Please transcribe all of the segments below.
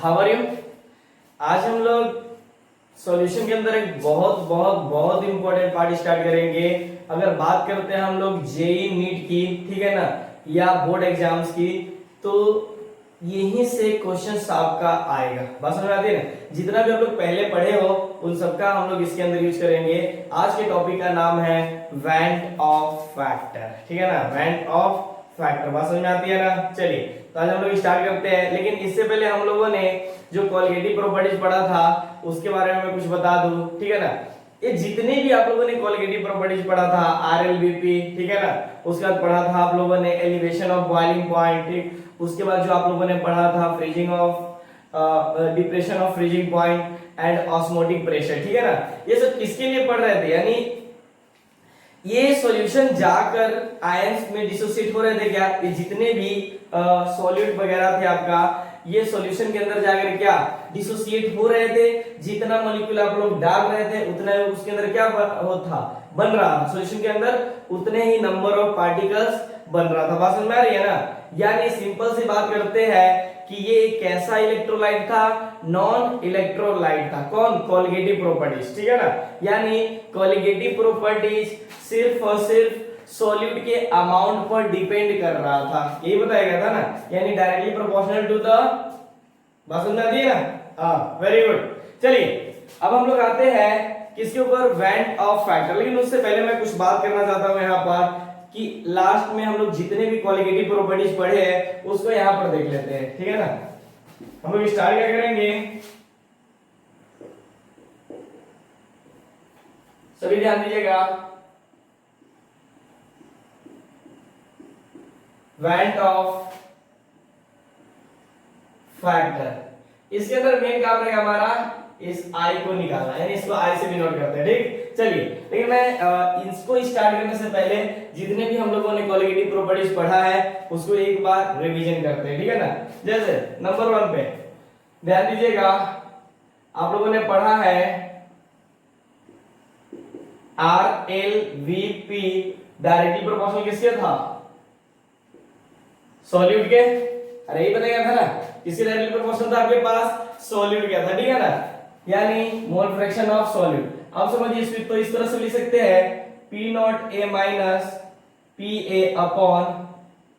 How are you. आज हम लोग सॉल्यूशन के अंदर एक बहुत बहुत बहुत इंपॉर्टेंट पार्ट स्टार्ट करेंगे। अगर बात करते हैं हम लोग जेई नीट की, ठीक है ना, या बोर्ड एग्जाम्स की, तो यहीं से क्वेश्चन आपका आएगा। बात समझ में आती है ना। जितना भी आप लोग पहले पढ़े हो उन सबका हम लोग इसके अंदर यूज करेंगे। आज के टॉपिक का नाम है वेंट ऑफ फैक्टर, ठीक है ना, वेंट ऑफ फैक्टर। बात समझ में आती है ना। चलिए तो आज हम लोग स्टार्ट करते हैं, लेकिन इससे पहले हम लोगों ने जो कॉलिगेटिव प्रॉपर्टीज पढ़ा था उसके बारे में मैं कुछ बता दूं, ठीक है ना। ये जितने भी आप लोगों ने कॉलिगेटिव प्रॉपर्टीज पढ़ा था, आरएलबीपी, ठीक है ना, उसके बाद पढ़ा था आप लोगों ने एलिवेशन ऑफ बॉइलिंग पॉइंट, ठीक, उसके बाद जो आप लोगों ने पढ़ा था freezing of depression of freezing point and osmotic pressure, ठीक है ना। ये सब किसके लिए पढ़ रहे थे, यानी ये सॉल्यूशन जाकर आयंस में डिसोसिएट हो रहे थे क्या, ये जितने भी सॉल्यूट वगैरह थे आपका, ये सॉल्यूशन के अंदर जाकर क्या डिसोसिएट हो रहे थे। जितना मॉलिक्यूल आप लोग डाल रहे थे उतना उसके अंदर क्या बन रहा था सॉल्यूशन के अंदर, उतने ही नंबर ऑफ पार्टिकल्स बन रहा था। बात समझ में आ रही है ना। यानी सिंपल सी बात करते हैं कि ये एक कैसा इलेक्ट्रोलाइट था, नॉन इलेक्ट्रोलाइट था। कौन, कॉलिगेटिव प्रॉपर्टीज, ठीक है ना। यानी कॉलिगेटिव प्रॉपर्टीज सिर्फ और सिर्फ सॉल्यूट के अमाउंट पर डिपेंड कर रहा था, यही बताया गया था ना, यानी डायरेक्टली प्रोपोर्शनल टू द। बात समझ आती है ना। हाँ, वेरी गुड। चलिए अब हम लोग आते हैं किसके ऊपर, वेंट ऑफ फैक्टर। लेकिन उससे पहले मैं कुछ बात करना चाहता हूं यहाँ पर कि लास्ट में हम लोग जितने भी कॉलिगेटिव प्रॉपर्टीज पढ़े हैं उसको यहाँ पर देख लेते हैं, ठीक है ना। हम लोग स्टार्ट क्या करेंगे, सभी ध्यान दीजिएगा। वेंट ऑफ फैक्टर, इसके अंदर मेन काम रहेगा हमारा इस आई को निकालना, यानी इसको आई से डिनोट करते हैं, ठीक। चलिए लेकिन मैं इसको स्टार्ट करने से पहले जितने भी हम लोगों ने कॉलिगेटिव प्रॉपर्टीज पढ़ा है उसको एक बार रिवीजन करते हैं, ठीक है ना। जैसे नंबर 1 पे ध्यान दीजिएगा, आप लोगों ने पढ़ा है R L V P directly proportional किसके था, सॉल्यूट के। अरे यही बताया था ना, किसके डायरेक्टली प्रोपोर्शनल था आपके पास, सॉल्यूट का था, ठीक है ना, यानी मोल फ्रैक्शन ऑफ सॉल्यूट। अब समझिए इसको तो इस तरह से लिख सकते हैं P not A minus P A upon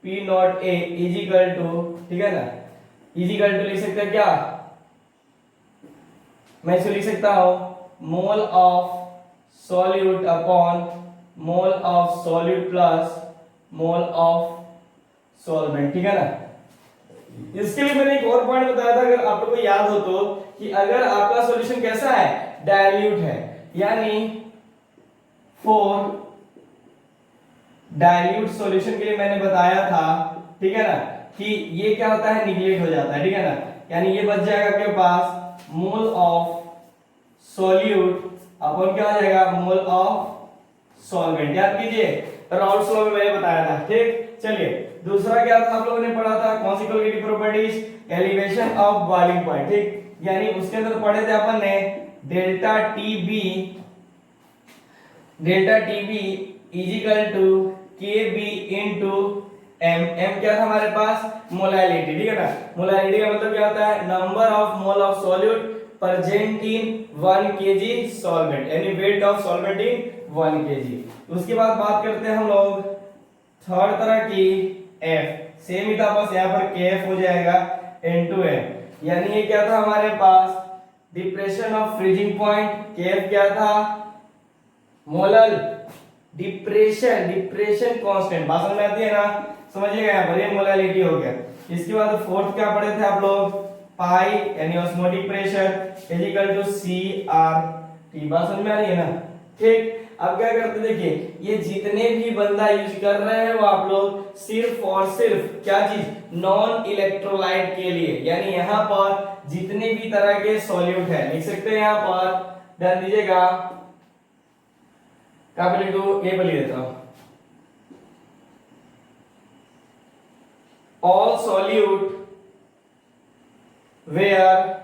P not A is equal to, ठीक है ना, इज इक्वल टू लिख सकते हैं क्या, मैं इसको लिख सकता हूं मोल of solute upon mole of solute plus mole of solvent, ठीक है ना। इसके लिए मैंने एक और पॉइंट बताया था, अगर आप लोगों को याद हो तो, कि अगर आपका सॉल्यूशन कैसा है, डाइल्यूट है, यानी फॉर डाइल्यूट सॉल्यूशन के लिए मैंने बताया था, ठीक है ना, कि ये क्या होता है, निगलेक्ट हो जाता है, ठीक है ना। यानी ये बच जाएगा आपके पास मोल ऑफ सॉल्यूट अपन क्या हो जाएगा, मोल ऑफ सॉल्वेंट। याद कीजिए राउल्स लॉ में मैंने बताया था, ठीक। चलिए दूसरा क्या था आप लोगों ने पढ़ा था, कौन सी colligative properties, elevation of boiling point, ठीक। यानी उसके अंदर पढ़े थे अपन ने delta T B is equal to K B into M. M क्या था हमारे पास, मोलैलिटी, ठीक है ना। मोलैलिटी का मतलब क्या होता है, number of mole of solute present in 1 kg solvent, यानी weight of solvent in 1 kg। उसके बाद बात करते हैं हम लोग थर्ड तरह की एफ, सेम ही था, बस यहाँ पर केएफ हो जाएगा इनटू एम। यानी ये क्या था हमारे पास, depression of freezing point, KF क्या था, मोलर डिप्रेशन कांस्टेंट। बात समझ में आती है ना, समझिएगा यहाँ पर ये मोलैलिटी हो गया। इसके बाद फोर्थ क्या पढ़े थे आप लोग, पाई यानी osmotic pressure is equal to C R T. बात समझ में आ रही है ना, ठीक। अब क्या करते देखिए, ये जितने भी बंदा यूज कर रहे हैं वो आप लोग सिर्फ और सिर्फ क्या चीज, नॉन इलेक्ट्रोलाइट के लिए, यानी यहाँ पर जितने भी तरह के सॉल्यूट है लिख सकते हैं यहाँ पर, ध्यान दीजिएगा, कहां पे लिख दो, ए पे लिख देता हूं, all solute where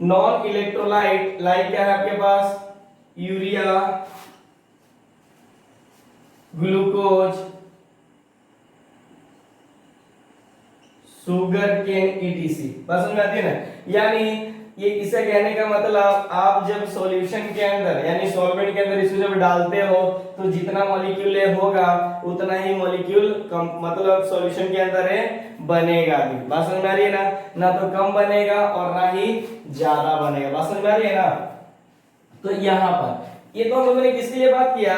non electrolyte, like क्या है आपके पास, urea, glucose, sugar cane ETC. बस समझ में आती है ना। यानी ये इसे कहने का मतलब आप जब सॉल्यूशन के अंदर यानी सॉल्वेंट के अंदर इसको जब डालते हो तो जितना मॉलिक्यूल होगा उतना ही मॉलिक्यूल मतलब सॉल्यूशन के अंदर है बनेगा भी। बात समझ में आ रही है ना। ना तो कम बनेगा और ना ही ज्यादा बनेगा। बात समझ में आ रही है ना। तो यहाँ पर ये तो हम लोगों ने किसके लिए बात किया,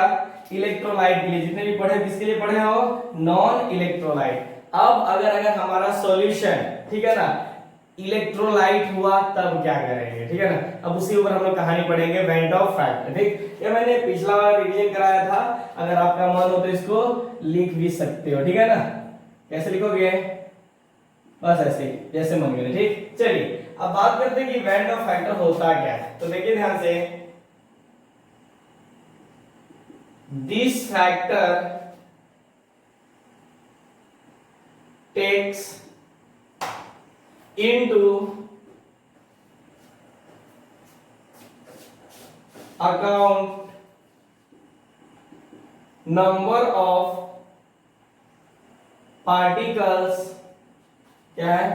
इलेक्ट्रोलाइट के लिए। जितने भी पढ़े किसके लिए पढ़े हो, नॉन इलेक्ट्रोलाइट। अब अगर हमारा सॉल्यूशन ठीक है ना इलेक्ट्रोलाइट हुआ तब क्या करेंगे, ठीक है ना। अब उसी ऊपर हम लोग कहानी पढ़ेंगे वेंट ऑफ फैक्टर। ठीक, ये मैंने पिछला बार रिवीजन कराया था, अगर आपका मन हो तो इसको लिख भी सकते हो, ठीक है ना। कैसे लिखोगे, बस ऐसे ही जैसे मन करे। ठीक, चलिए अब बात करते हैं कि वेंट ऑफ फैक्टर होता क्या है। तो देखिए ध्यान से, this factor takes into account number of particles, क्या है,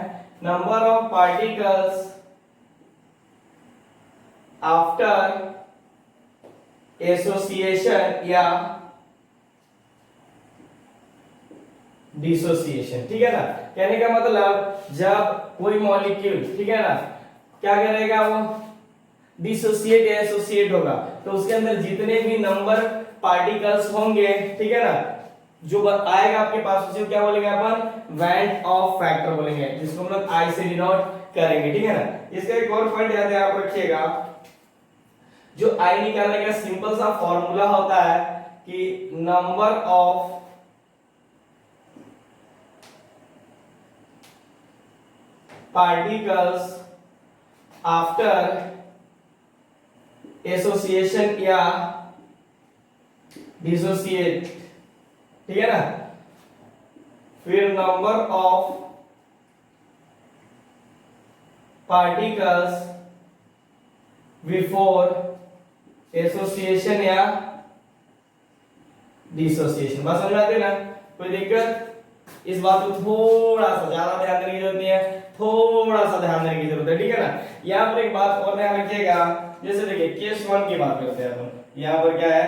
number of particles after association या डिसोसिएशन। ठीक है ना। कहने का मतलब जब कोई मॉलिक्यूल ठीक है ना क्या करेगा, वो डिसोसिएट या एसोसिएट होगा तो उसके अंदर जितने भी नंबर पार्टिकल्स होंगे ठीक है ना जो आएगा आपके पास उसे क्या बोलेंगे अपन, वेंट ऑफ फैक्टर बोलेंगे, जिसको हम लोग आई से डिनोट करेंगे। ठीक है ना। इसका एक और पॉइंट याद है आप रखिएगा, जो आई निकालने का सिंपल सा फॉर्मूला होता है कि number of particles after association या dissociate, ठीक है ना। फिर number of particles before association या dissociation। बात समझ में आती है ना, कोई दिक्कत। इस बात को थोड़ा सा ज्यादा ध्यान देने की जरूरत नहीं है, थोड़ा सा ध्यान देने की जरूरत है, ठीक है ना। यहाँ पर एक बात और ध्यान रखिएगा, जैसे देखिए केस 1 की बात करते हैं अपन। यहाँ पर क्या है,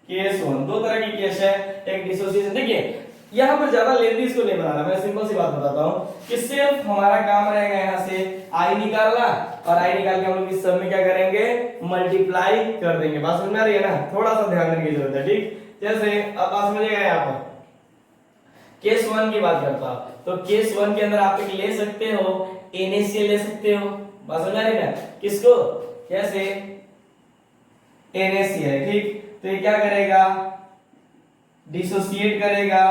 केस 1, दो तरह की केस है, एक डिसोसिएशन। देखिए यहाँ पर ज्यादा लेंथी इसको नहीं बनाना, मैं सिंपल सी बात बताता हूँ कि सिर्फ हमारा काम रहेगा यहाँ से आई निकालना, और आई निकाल के हम लोग इस सब में क्या करेंगे, मल्टीप्लाई कर देंगे। बात समझ में आ रही है ना, थोड़ा सा ध्यान देने की जरूरत है। ठीक, जैसे अब बात समझिएगा, यहाँ पर केस 1 की बात करता हूं तो केस 1 के अंदर आप एक ले सकते हो NaCl ले सकते हो। बात समझ आ रही है ना, किसको, कैसे, NaCl। ठीक, तो ये क्या करेगा, डिसोसिएट करेगा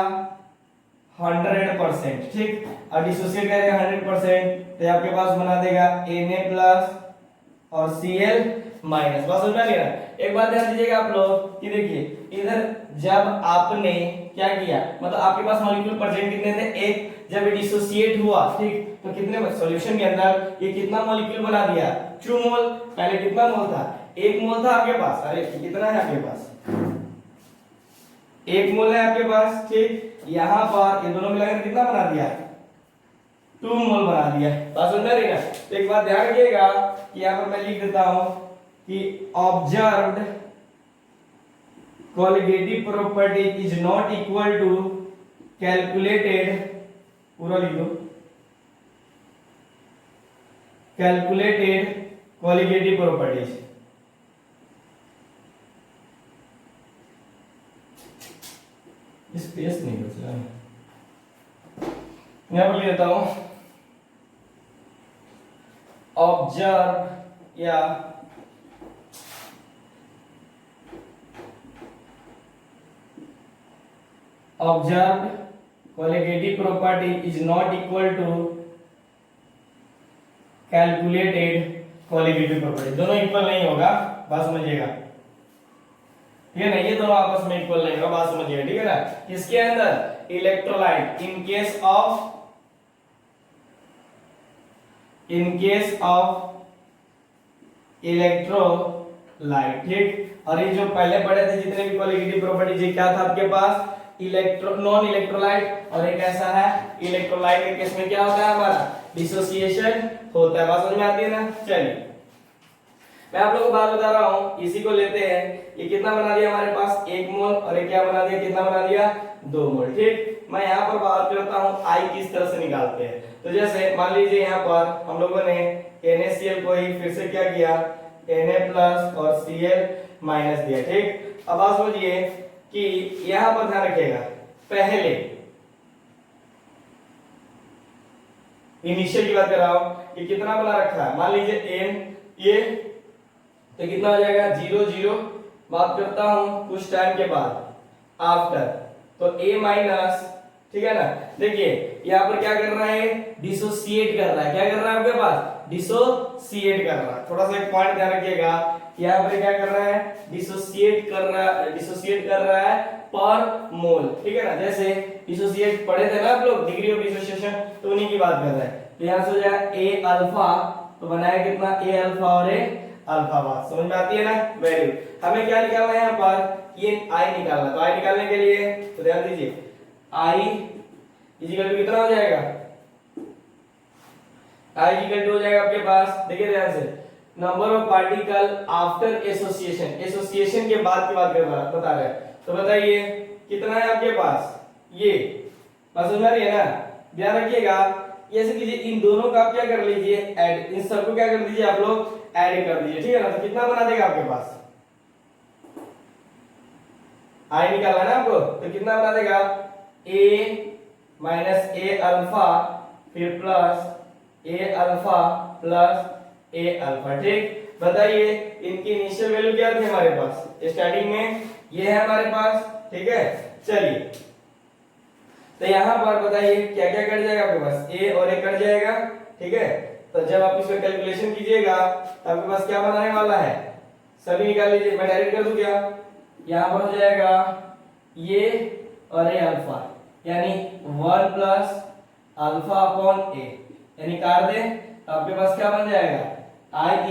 100%। ठीक, और डिसोसिएट करेगा 100% तो आपके पास बना देगा Na प्लस और Cl माइनस। बात समझ में आ रही है ना। एक बात ध्यान दीजिएगा आप लोग कि देखिए इधर जब आपने क्या किया, मतलब आपके पास मॉलिक्यूल प्रेजेंट कितने थे, एक। जब ये डिसोसिएट हुआ ठीक तो कितने सॉल्यूशन के अंदर ये कितना मॉलिक्यूल बना दिया, 2 मोल। पहले कितना मोल था, 1 मोल था आपके पास। अरे कितना है आपके पास, 1 मोल है आपके पास। ठीक, यहाँ पर ये दोनों मिलाकर कितना बना दिया, 2 मोल बना दिया। बात समझ रही है ना। तो एक बात ध्यान रखिएगा कि यहाँ पर मैं लिख देता हूं कि observed colligative property is not equal to calculated, पूरा लिख दो, कैलकुलेटेड कोलिगेटिव प्रॉपर्टीज। स्पेस नहीं बचा, यहां पर लिख देता हूं ऑब्जर्व या observed colligative property is not equal to calculated colligative property। दोनों इक्वल नहीं होगा, बात समझिएगा, ठीक है ना। ये दोनों आपस में इक्वल नहीं होगा, बात समझिएगा, ठीक है ना। किसके अंदर, electrolyte, in case of electrolyte. ठीक, और ये जो पहले पढ़े थे जितने भी कोलिगेटिव प्रॉपर्टीज, क्या था आपके पास, नॉन इलेक्ट्रोलाइट और एक ऐसा है इलेक्ट्रोलाइट के केस में क्या होता है हमारा डिसोसिएशन होता है। बात समझ में आती है ना। चलिए मैं आप लोगों को बात बता रहा हूं, इसी को लेते हैं। ये कितना बना दिया हमारे पास 1 मोल और ये क्या बना दिया, कितना बना दिया 2 मोल। ठीक, मैं यहाँ पर बात करता हूँ आई किस तरह से निकालते हैं। तो जैसे मान लीजिए यहाँ पर हम लोगों ने NaCl को ही फिर से क्या किया Na+ और Cl- दिया। ठीक, अब आप समझिए कि यहाँ पर ध्यान रखिएगा, पहले इनिशियल की बात कर रहा हूं, ये कितना बना रखा है, मान लीजिए n, ये तो कितना हो जाएगा 0 0। बात करता हूं कुछ टाइम के बाद आफ्टर, तो A-, ठीक है ना। देखिए यहाँ पर क्या कर रहा है, डिसोसिएट कर रहा है। क्या कर रहा है आपके पास, डिसोसिएट कर रहा है। थोड़ा सा एक पॉइंट ध्यान रखिएगा, यहाँ पर क्या कर रहा है, डिसोसिएट कर रहा है पर मोल। ठीक है ना, जैसे डिसोसिएट पढ़े थे ना आप लोग, डिग्री ऑफ डिसोसिएशन, तो उन्हीं की बात कर रहे हैं। तो यहाँ से हो जाएगा A-, तो बनाया कितना A- और A-, बात समझ में आती है ना। वैल्यू हमें क्या निकालना है यहाँ पर, ये आई निकालना। तो आई निकालने के लिए तो ध्यान दीजिए, आई इक्वल टू कितना हो जाएगा, आई इक्वल टू हो जाएगा आपके पास, देखिए ध्यान से, number of particle after association. Association के बाद की बात बता रहे हैं। तो बताइए कितना है आपके पास, ये बात समझ में आ रही है ना। ध्यान रखिएगा, ऐसे कीजिए, इन दोनों का आप क्या कर लीजिए ऐड, इन सबको क्या कर दीजिए आप लोग ऐड कर दीजिए। ठीक है ना, तो कितना बना देगा आपके पास, आई निकालना है ना आपको, तो कितना बना देगा A-A-, फिर प्लस A- A-। ठीक, बताइए इनकी इनिशियल वैल्यू क्या थी हमारे पास स्टार्टिंग में, ये है हमारे पास। ठीक है, चलिए तो यहां पर बताइए क्या क्या कट जाएगा आपके पास, A और A कट जाएगा। ठीक है, तो जब आप इसका कैलकुलेशन कीजिएगा तो आपके पास क्या बनाने वाला है, सभी निकाल लीजिए। मैं डायरेक्ट कर दूं क्या, यहां पर हो जाएगा ये और A-, यानी 1 + α/A, यानी काट दे तो आपके पास क्या बन जाएगा, I =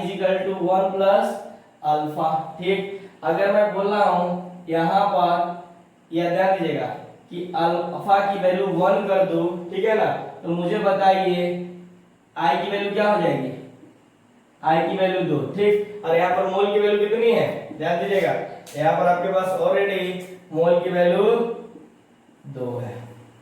1 + α। ठीक, अगर मैं बोल रहा हूं यहां पर यह ध्यान दीजिएगा कि अल्फा की वैल्यू 1 कर दूं, ठीक है ना, तो मुझे बताइए I की वैल्यू क्या हो जाएगी, I की वैल्यू 2। ठीक, और यहाँ पर मोल की वैल्यू कितनी है, ध्यान दीजिएगा, यहाँ पर आपके पास ऑलरेडी मोल की वैल्यू 2 है।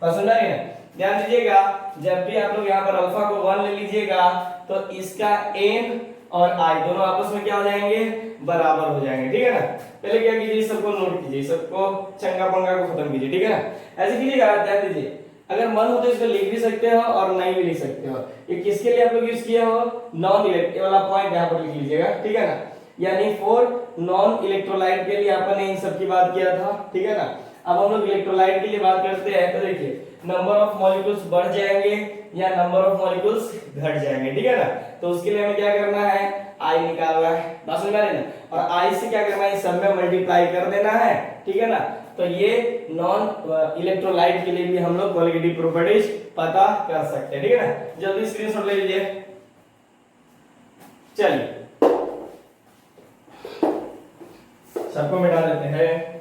पसंद आ रही है, ध्यान दीजिएगा, जब भी आप लोग यहाँ पर अल्फा को 1 ले लीजिएगा तो इसका n और I दोनों आपस में क्या हो जाएंगे, बराबर हो जाएंगे। ठीक है ना, पहले क्या कीजिए, सबको नोट कीजिए, सबको चंगा पंगा को खत्म कीजिए। ठीक है ना, ऐसे कीजिएगा, ध्यान दीजिए, अगर मन हो तो इसको लिख भी सकते हो और नहीं भी लिख सकते हो। ये किसके लिए आप लोग यूज किए हो, नॉन इलेक्ट्रिक वाला पॉइंट यहाँ पर लिख लीजिएगा। ठीक है ना, यानी फॉर नॉन इलेक्ट्रोलाइट के लिए अपन ने इन सब की बात किया था। ठीक है ना, अब हम लोग इलेक्ट्रोलाइट के लिए बात करते हैं। तो देखिए नंबर ऑफ मॉलिक्यूल्स बढ़ जाएंगे या नंबर ऑफ मॉलिक्यूल्स घट जाएंगे। ठीक है ना, तो उसके लिए हमें क्या करना है, आई निकालना है। बात समझ में आ रही है ना, और आई से क्या करना है, सब में मल्टीप्लाई कर देना है। ठीक है ना, तो ये नॉन इलेक्ट्रोलाइट के लिए भी हम लोग कोलिगेटिव प्रॉपर्टीज पता कर सकते हैं। ठीक है ना, जल्दी स्क्रीनशॉट ले लीजिए। चलिए सबको मिटा देते हैं।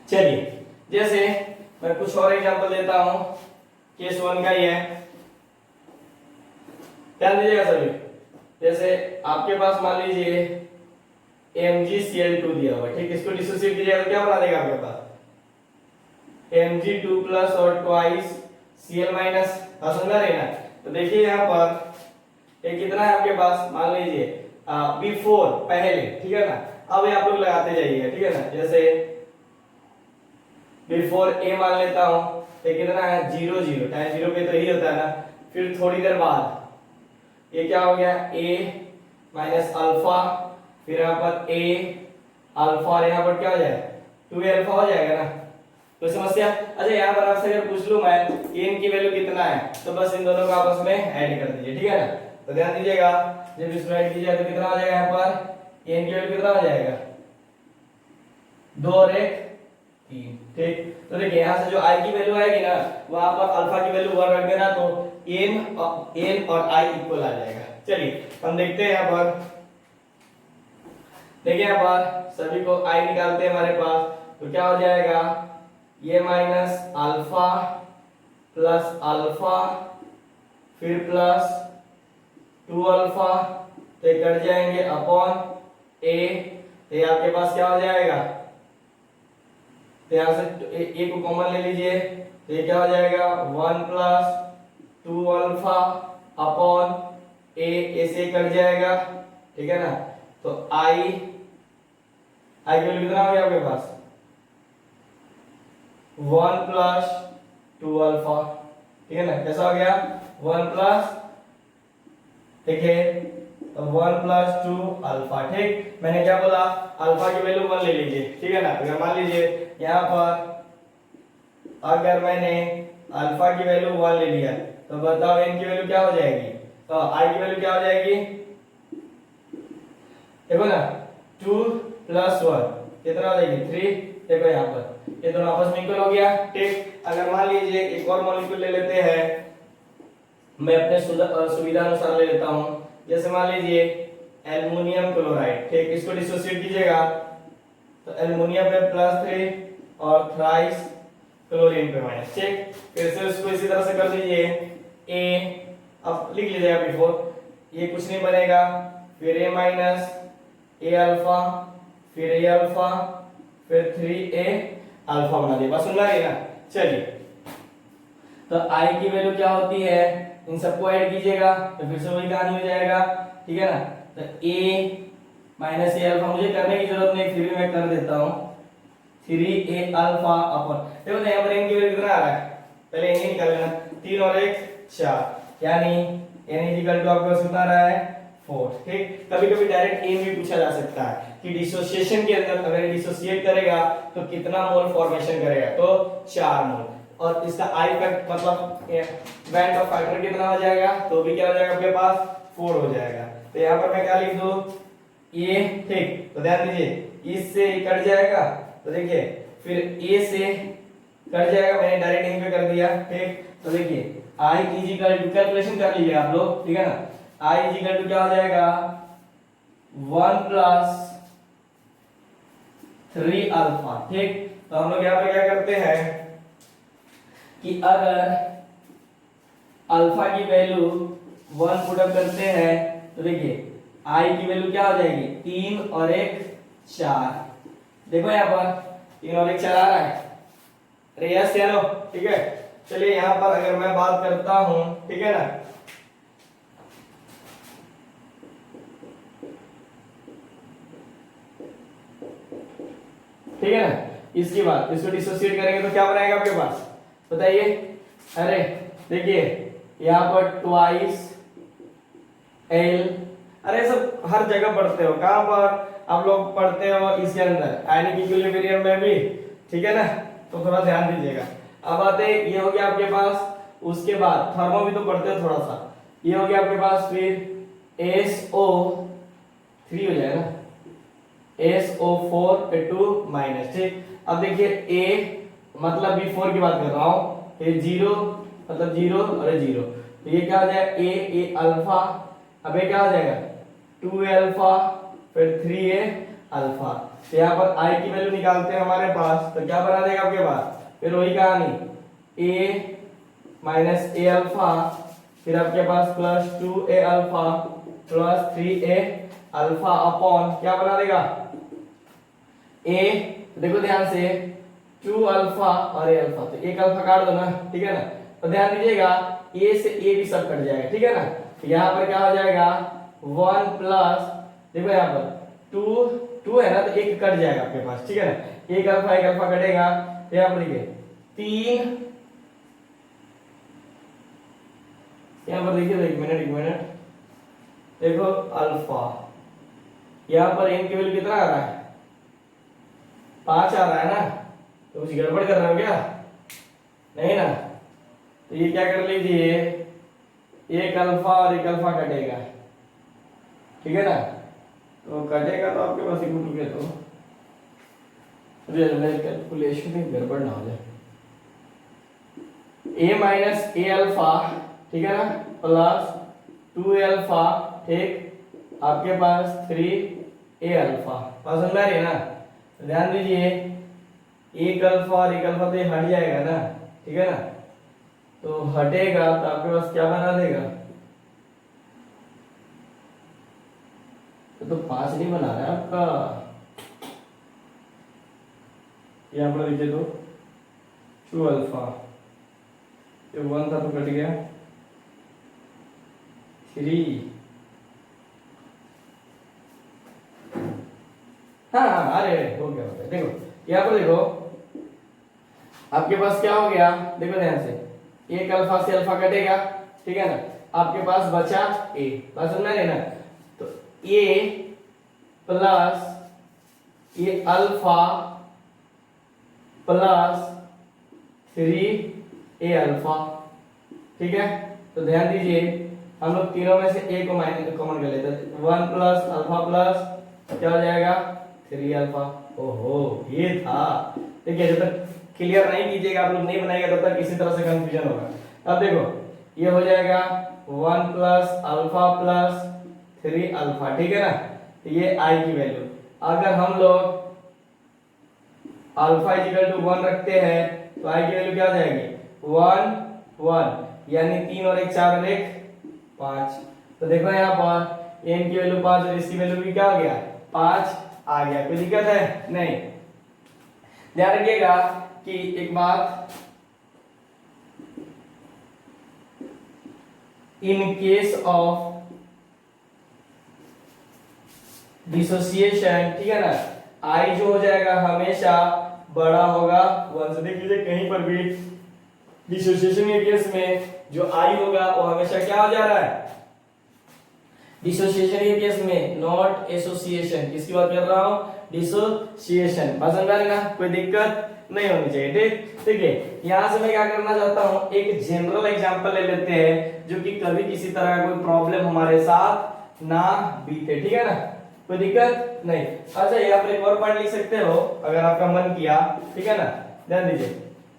चलिए जैसे मैं कुछ और एग्जांपल देता हूं, केस 1 का ही है, ध्यान दीजिएगा सभी। जैसे आपके पास मान लीजिए MgCl2 दिया हुआ है। ठीक, इसको डिसोसिएट कीजिएगा तो क्या बना देगा आपके पास, Mg2+ और ट्वाइस Cl-। समझ रहे ना, तो देखिए यहाँ पर ये कितना है आपके पास, मान लीजिए बिफोर पहले। ठीक है ना, अब ये आप लोग लगाते जाइएगा। ठीक है ना, जैसे बिफोर A मान लेता हूं, तो कितना है 0 0, टाइम 0 पे तो यही होता है ना। फिर थोड़ी देर बाद ये क्या हो गया, A-α, फिर यहाँ पर A-α और यहाँ पर क्या हो जाएगा 2A हो जाएगा ना। कोई समस्या, अच्छा यहाँ पर आपसे अगर पूछ लूं मैं n की वैल्यू कितना है, तो बस इन दोनों को आपस में ऐड कर दीजिए। ठीक है ना, तो ध्यान दीजिएगा, जब इसमें ऐड कीजिए तो कितना हो जाएगा, यहाँ पर n की वैल्यू कितना हो जाएगा, 2 और 1 3। ठीक। तो देखिए यहाँ से जो आई की वैल्यू आएगी ना, वहां पर अल्फा की वैल्यू 1 रख देना, तो n और i इक्वल आ जाएगा। चलिए हम देखते हैं यहाँ पर, देखिए यहाँ पर सभी को i निकालते हैं हमारे पास, तो क्या हो जाएगा, ये माइनस अल्फा प्लस अल्फा फिर प्लस 2 अल्फा, तो ये कट जाएंगे अपॉन a, तो ये आपके पास क्या हो जाएगा, तो यहाँ से a को कॉमन ले लीजिए, तो ये क्या हो जाएगा 1 प्लस 2 अल्फा अपॉन a से कट जाएगा, ठीक है ना। तो i की वैल्यू कितना हो गया आपके पास 1 प्लस 2 अल्फा, ठीक है ना, कैसा हो गया 1 प्लस, देखिए 1 प्लस 2 अल्फा, ठीक। मैंने क्या बोला, अल्फा की वैल्यू 1 ले लीजिए, ठीक है ना। अगर मान लीजिए यहाँ पर अगर मैंने अल्फा की वैल्यू 1 ले लिया, तो बताओ n की वैल्यू क्या हो जाएगी, तो i की वैल्यू क्या हो जाएगी, देखो ना 2 प्लस 1 कितना हो जाएगी 3, देखो यहाँ पर ये दोनों आपस में इक्वल हो गया, ठीक। अगर मान लीजिए एक और मॉलिक्यूल ले लेते हैं, मैं अपने सुविधा अनुसार ले लेता हूं, जैसे मान लीजिए एल्युमिनियम क्लोराइड, ठीक। इसको डिसोसिएट कीजिएगा, तो एल्युमिनियम पे +3 और थ्राइस क्लोरीन पे माइनस, ठीक। फिर से उसको इसी तरह से कर दीजिए a, अब लिख लीजिएगा बिफोर, ये कुछ नहीं बनेगा, फिर a माइनस a अल्फा, फिर a अल्फा, फिर 3a अल्फा बना दिया, बस सुनना है ना। चलिए तो i की वैल्यू क्या होती है, इन सबको ऐड कीजिएगा तो फिर से वही कहानी हो जाएगा, ठीक है ना। तो a माइनस a अल्फा मुझे करने की जरूरत नहीं, फिर भी मैं कर देता हूं, 3a अल्फा अपन, देखो ना यहाँ पर n की वैल्यू कितना आ रहा है, पहले n ही निकाल लेना, 3 और 1 4, यानी n इक्वल टू आपको कितना आ रहा है 4, ठीक। कभी कभी डायरेक्ट n भी पूछा जा सकता है कि डिसोसिएशन के अंदर अगर डिसोसिएट करेगा तो कितना मोल फॉर्मेशन करेगा, तो 4 मोल, और इसका i का मतलब बैंड ऑफ फैक्टर कितना हो जाएगा, तो भी क्या हो जाएगा आपके पास 4 हो जाएगा। तो यहाँ पर मैं क्या लिख दूं ये, ठीक। तो ध्यान दीजिए इससे कट जाएगा, तो देखिए फिर a से कट जाएगा, मैंने डायरेक्ट यहीं पे कर दिया, ठीक। तो देखिए i इक्वल टू, कैलकुलेशन कर लीजिए आप लोग, ठीक है ना, i इक्वल टू क्या हो जाएगा 1 प्लस 3 अल्फा, ठीक। तो हम लोग यहाँ पे क्या करते हैं कि अगर अल्फा की वैल्यू 1 पुट अप करते हैं, तो देखिए i की वैल्यू क्या हो जाएगी 3 और 1 4, देखो यहाँ पर 3 और 1 4 आ रहा है, अरे यस चलो, ठीक है। चलिए यहाँ पर अगर मैं बात करता हूं, ठीक है ना, ठीक है ना, इसके बाद इसको डिसोसिएट करेंगे तो क्या बनाएगा आपके पास बताइए, अरे देखिए यहाँ पर ट्वाइस एल, अरे सब हर जगह पढ़ते हो, कहां पर आप लोग पढ़ते हो, इसके अंदर आयनिक इक्विलिब्रियम में भी, ठीक है ना, तो थोड़ा ध्यान दीजिएगा। अब आते ये हो गया आपके पास, उसके बाद थर्मो भी तो पढ़ते हो थोड़ा सा, ये हो गया आपके पास, फिर SO3 हो जाएगा ना, SO4 माइनस, ठीक। अब देखिए A मतलब B4 की बात कर रहा हूं, ये 0 मतलब 0 और 0, तो ये क्या हो जाएगा A अल्फा, अब ये क्या हो जाएगा 2A अल्फा फिर 3A अल्फा, तो यहाँ पर I की वैल्यू निकालते हैं हमारे पास, तो क्या बना देगा आपके पास, फिर वही कहानी A माइनस A अल्फा, फिर आपके पास plus 2A alpha plus 3A alpha upon क्या बना देगा A, देखो ध्यान से 2 अल्फा और A अल्फा, तो एक अल्फा काट दो ना, ठीक है ना। तो ध्यान दीजिएगा A से A भी सब कट जाएगा, ठीक है ना। तो यहाँ पर क्या हो जाएगा 1 प्लस, देखो यहाँ पर 2 है ना, तो एक कट जाएगा आपके पास, ठीक है ना, एक अल्फा कटेगा, तो यहाँ पर देखिए 3, यहाँ पर देखिए एक मिनट देखो अल्फा, यहाँ पर n की वैल्यू कितना आ रहा है 5 आ रहा है ना, तो कुछ गड़बड़ कर रहे हो क्या, नहीं ना। तो ये क्या कर लीजिए, एक अल्फा और एक अल्फा कटेगा, ठीक है ना, तो कटेगा तो आपके पास इक्वल टू के, मेरे कैलकुलेशन में गड़बड़ ना हो जाए। ए माइनस ए अल्फा, ठीक है ना, प्लस 2 अल्फा, ठीक, आपके पास 3 ए अल्फा। बात समझ में आ रही है ना? तो ध्यान दीजिए, एक अल्फा और एक अल्फा तो ये हट जाएगा ना, ठीक है ना, तो हटेगा तो आपके पास क्या बना देगा, तो 5 नहीं बना रहा है आपका, यहाँ पर लिखे तो 2 अल्फा, ये 1 था तो कट गया 3। हाँ हाँ, अरे हो गया, देखो यहाँ पर देखो आपके पास क्या हो गया, देखो ध्यान से, एक अल्फा से अल्फा कटेगा, ठीक है ना, आपके पास बचा ए। बात समझ में आ रही है ना? तो ए प्लस ये अल्फा प्लस 3 ए अल्फा, ठीक है। तो ध्यान दीजिए, हम लोग तीनों में से ए को माइनस कॉमन कर लेते हैं, 1 प्लस अल्फा प्लस क्या हो जाएगा 3 अल्फा। ओहो, ये था। देखिए, जब तक क्लियर नहीं कीजिएगा, आप लोग नहीं बनाएगा, तब तक किसी तरह से कंफ्यूजन होगा। अब देखो ये हो जाएगा 1 प्लस अल्फा प्लस 3 अल्फा, ठीक है ना। तो ये आई की वैल्यू, अगर हम लोग अल्फा इक्वल टू 1 रखते हैं तो आई की वैल्यू क्या आ जाएगी 1 1, यानी 3 और 1 4 और 1 5। तो देखो यहाँ पर एन की वैल्यू 5 और इसकी वैल्यू भी क्या आ गया 5 आ गया। कोई दिक्कत है नहीं। ध्यान रखिएगा कि एक बात, इन केस ऑफ डिसोसिएशन, ठीक है ना, आई जो हो जाएगा हमेशा बड़ा होगा 1 से। देख लीजिए कहीं पर भी डिसोसिएशन के केस में जो आई होगा वो हमेशा क्या हो जा रहा है, डिसोसिएशन के केस में, नॉट एसोसिएशन। किसकी बात कर रहा हूं, डिसोसिएशन। पसंद आ रही ना, कोई दिक्कत नहीं होनी चाहिए, ठीक। ठीक है, यहां से मैं क्या करना चाहता हूं, एक जनरल एग्जांपल ले लेते हैं जो कि कभी किसी तरह का कोई प्रॉब्लम हमारे साथ ना बीते, ठीक है ना, कोई दिक्कत नहीं। अच्छा, ये आप एक और पॉइंट लिख सकते हो अगर आपका मन किया, ठीक है ना। ध्यान दीजिए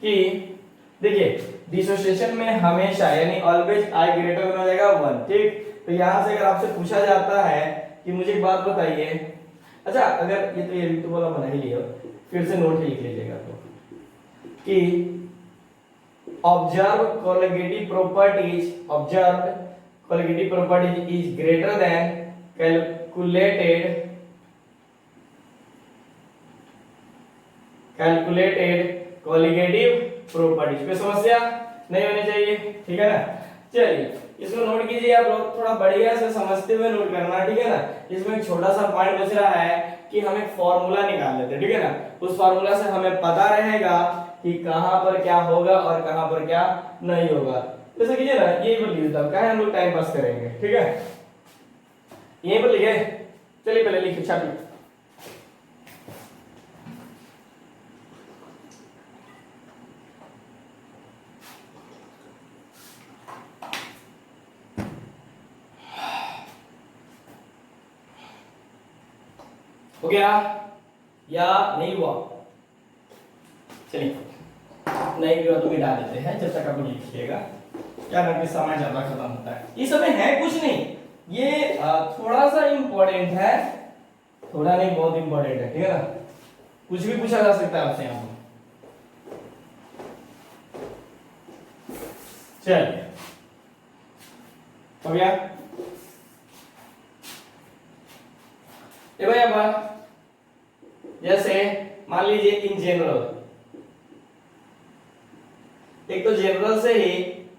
कि देखिए डिसोसिएशन में हमेशा यानी ऑलवेज आई ग्रेटर देन हो जाएगा 1, ठीक। तो यहां से अगर आपसे पूछा जाता है कि मुझे एक बात बताइए, अच्छा अगर ये तो वाला बना ही लिया, फिर से नोट ही लिख लीजिएगा तो, कि observe colligative properties is greater than calculated colligative properties. कोई समस्या नहीं होनी चाहिए, ठीक है ना। चलिए इसको नोट कीजिए आप लोग, थोड़ा बढ़िया से समझते हुए नोट करना, ठीक है ना। इसमें एक छोटा सा पॉइंट बच रहा है कि हम एक फॉर्मूला निकाल लेते हैं, ठीक है ना। उस फॉर्मूला से हमें पता रहेगा कि कहां पर क्या होगा और कहां पर क्या नहीं होगा। जैसे कीजिए ना, यही पर लिख देता हूं, क्या है हम लोग टाइम पास करेंगे, ठीक है। यहीं पर लिखे, चलिए पहले लिखिए, छापिए। हो गया या नहीं हुआ? चलिए नहीं हुआ तो भी डाल देते हैं, जब तक आप लिखिएगा, क्या ना कि समय ज्यादा खत्म होता है। ये समय है कुछ नहीं, ये थोड़ा सा इंपॉर्टेंट है, थोड़ा नहीं बहुत इंपॉर्टेंट है, ठीक है ना। कुछ भी पूछा जा सकता है आपसे यहाँ पर। चलिए हो गया। देखो यहाँ पर जैसे मान लीजिए इन जनरल, एक तो जनरल से ही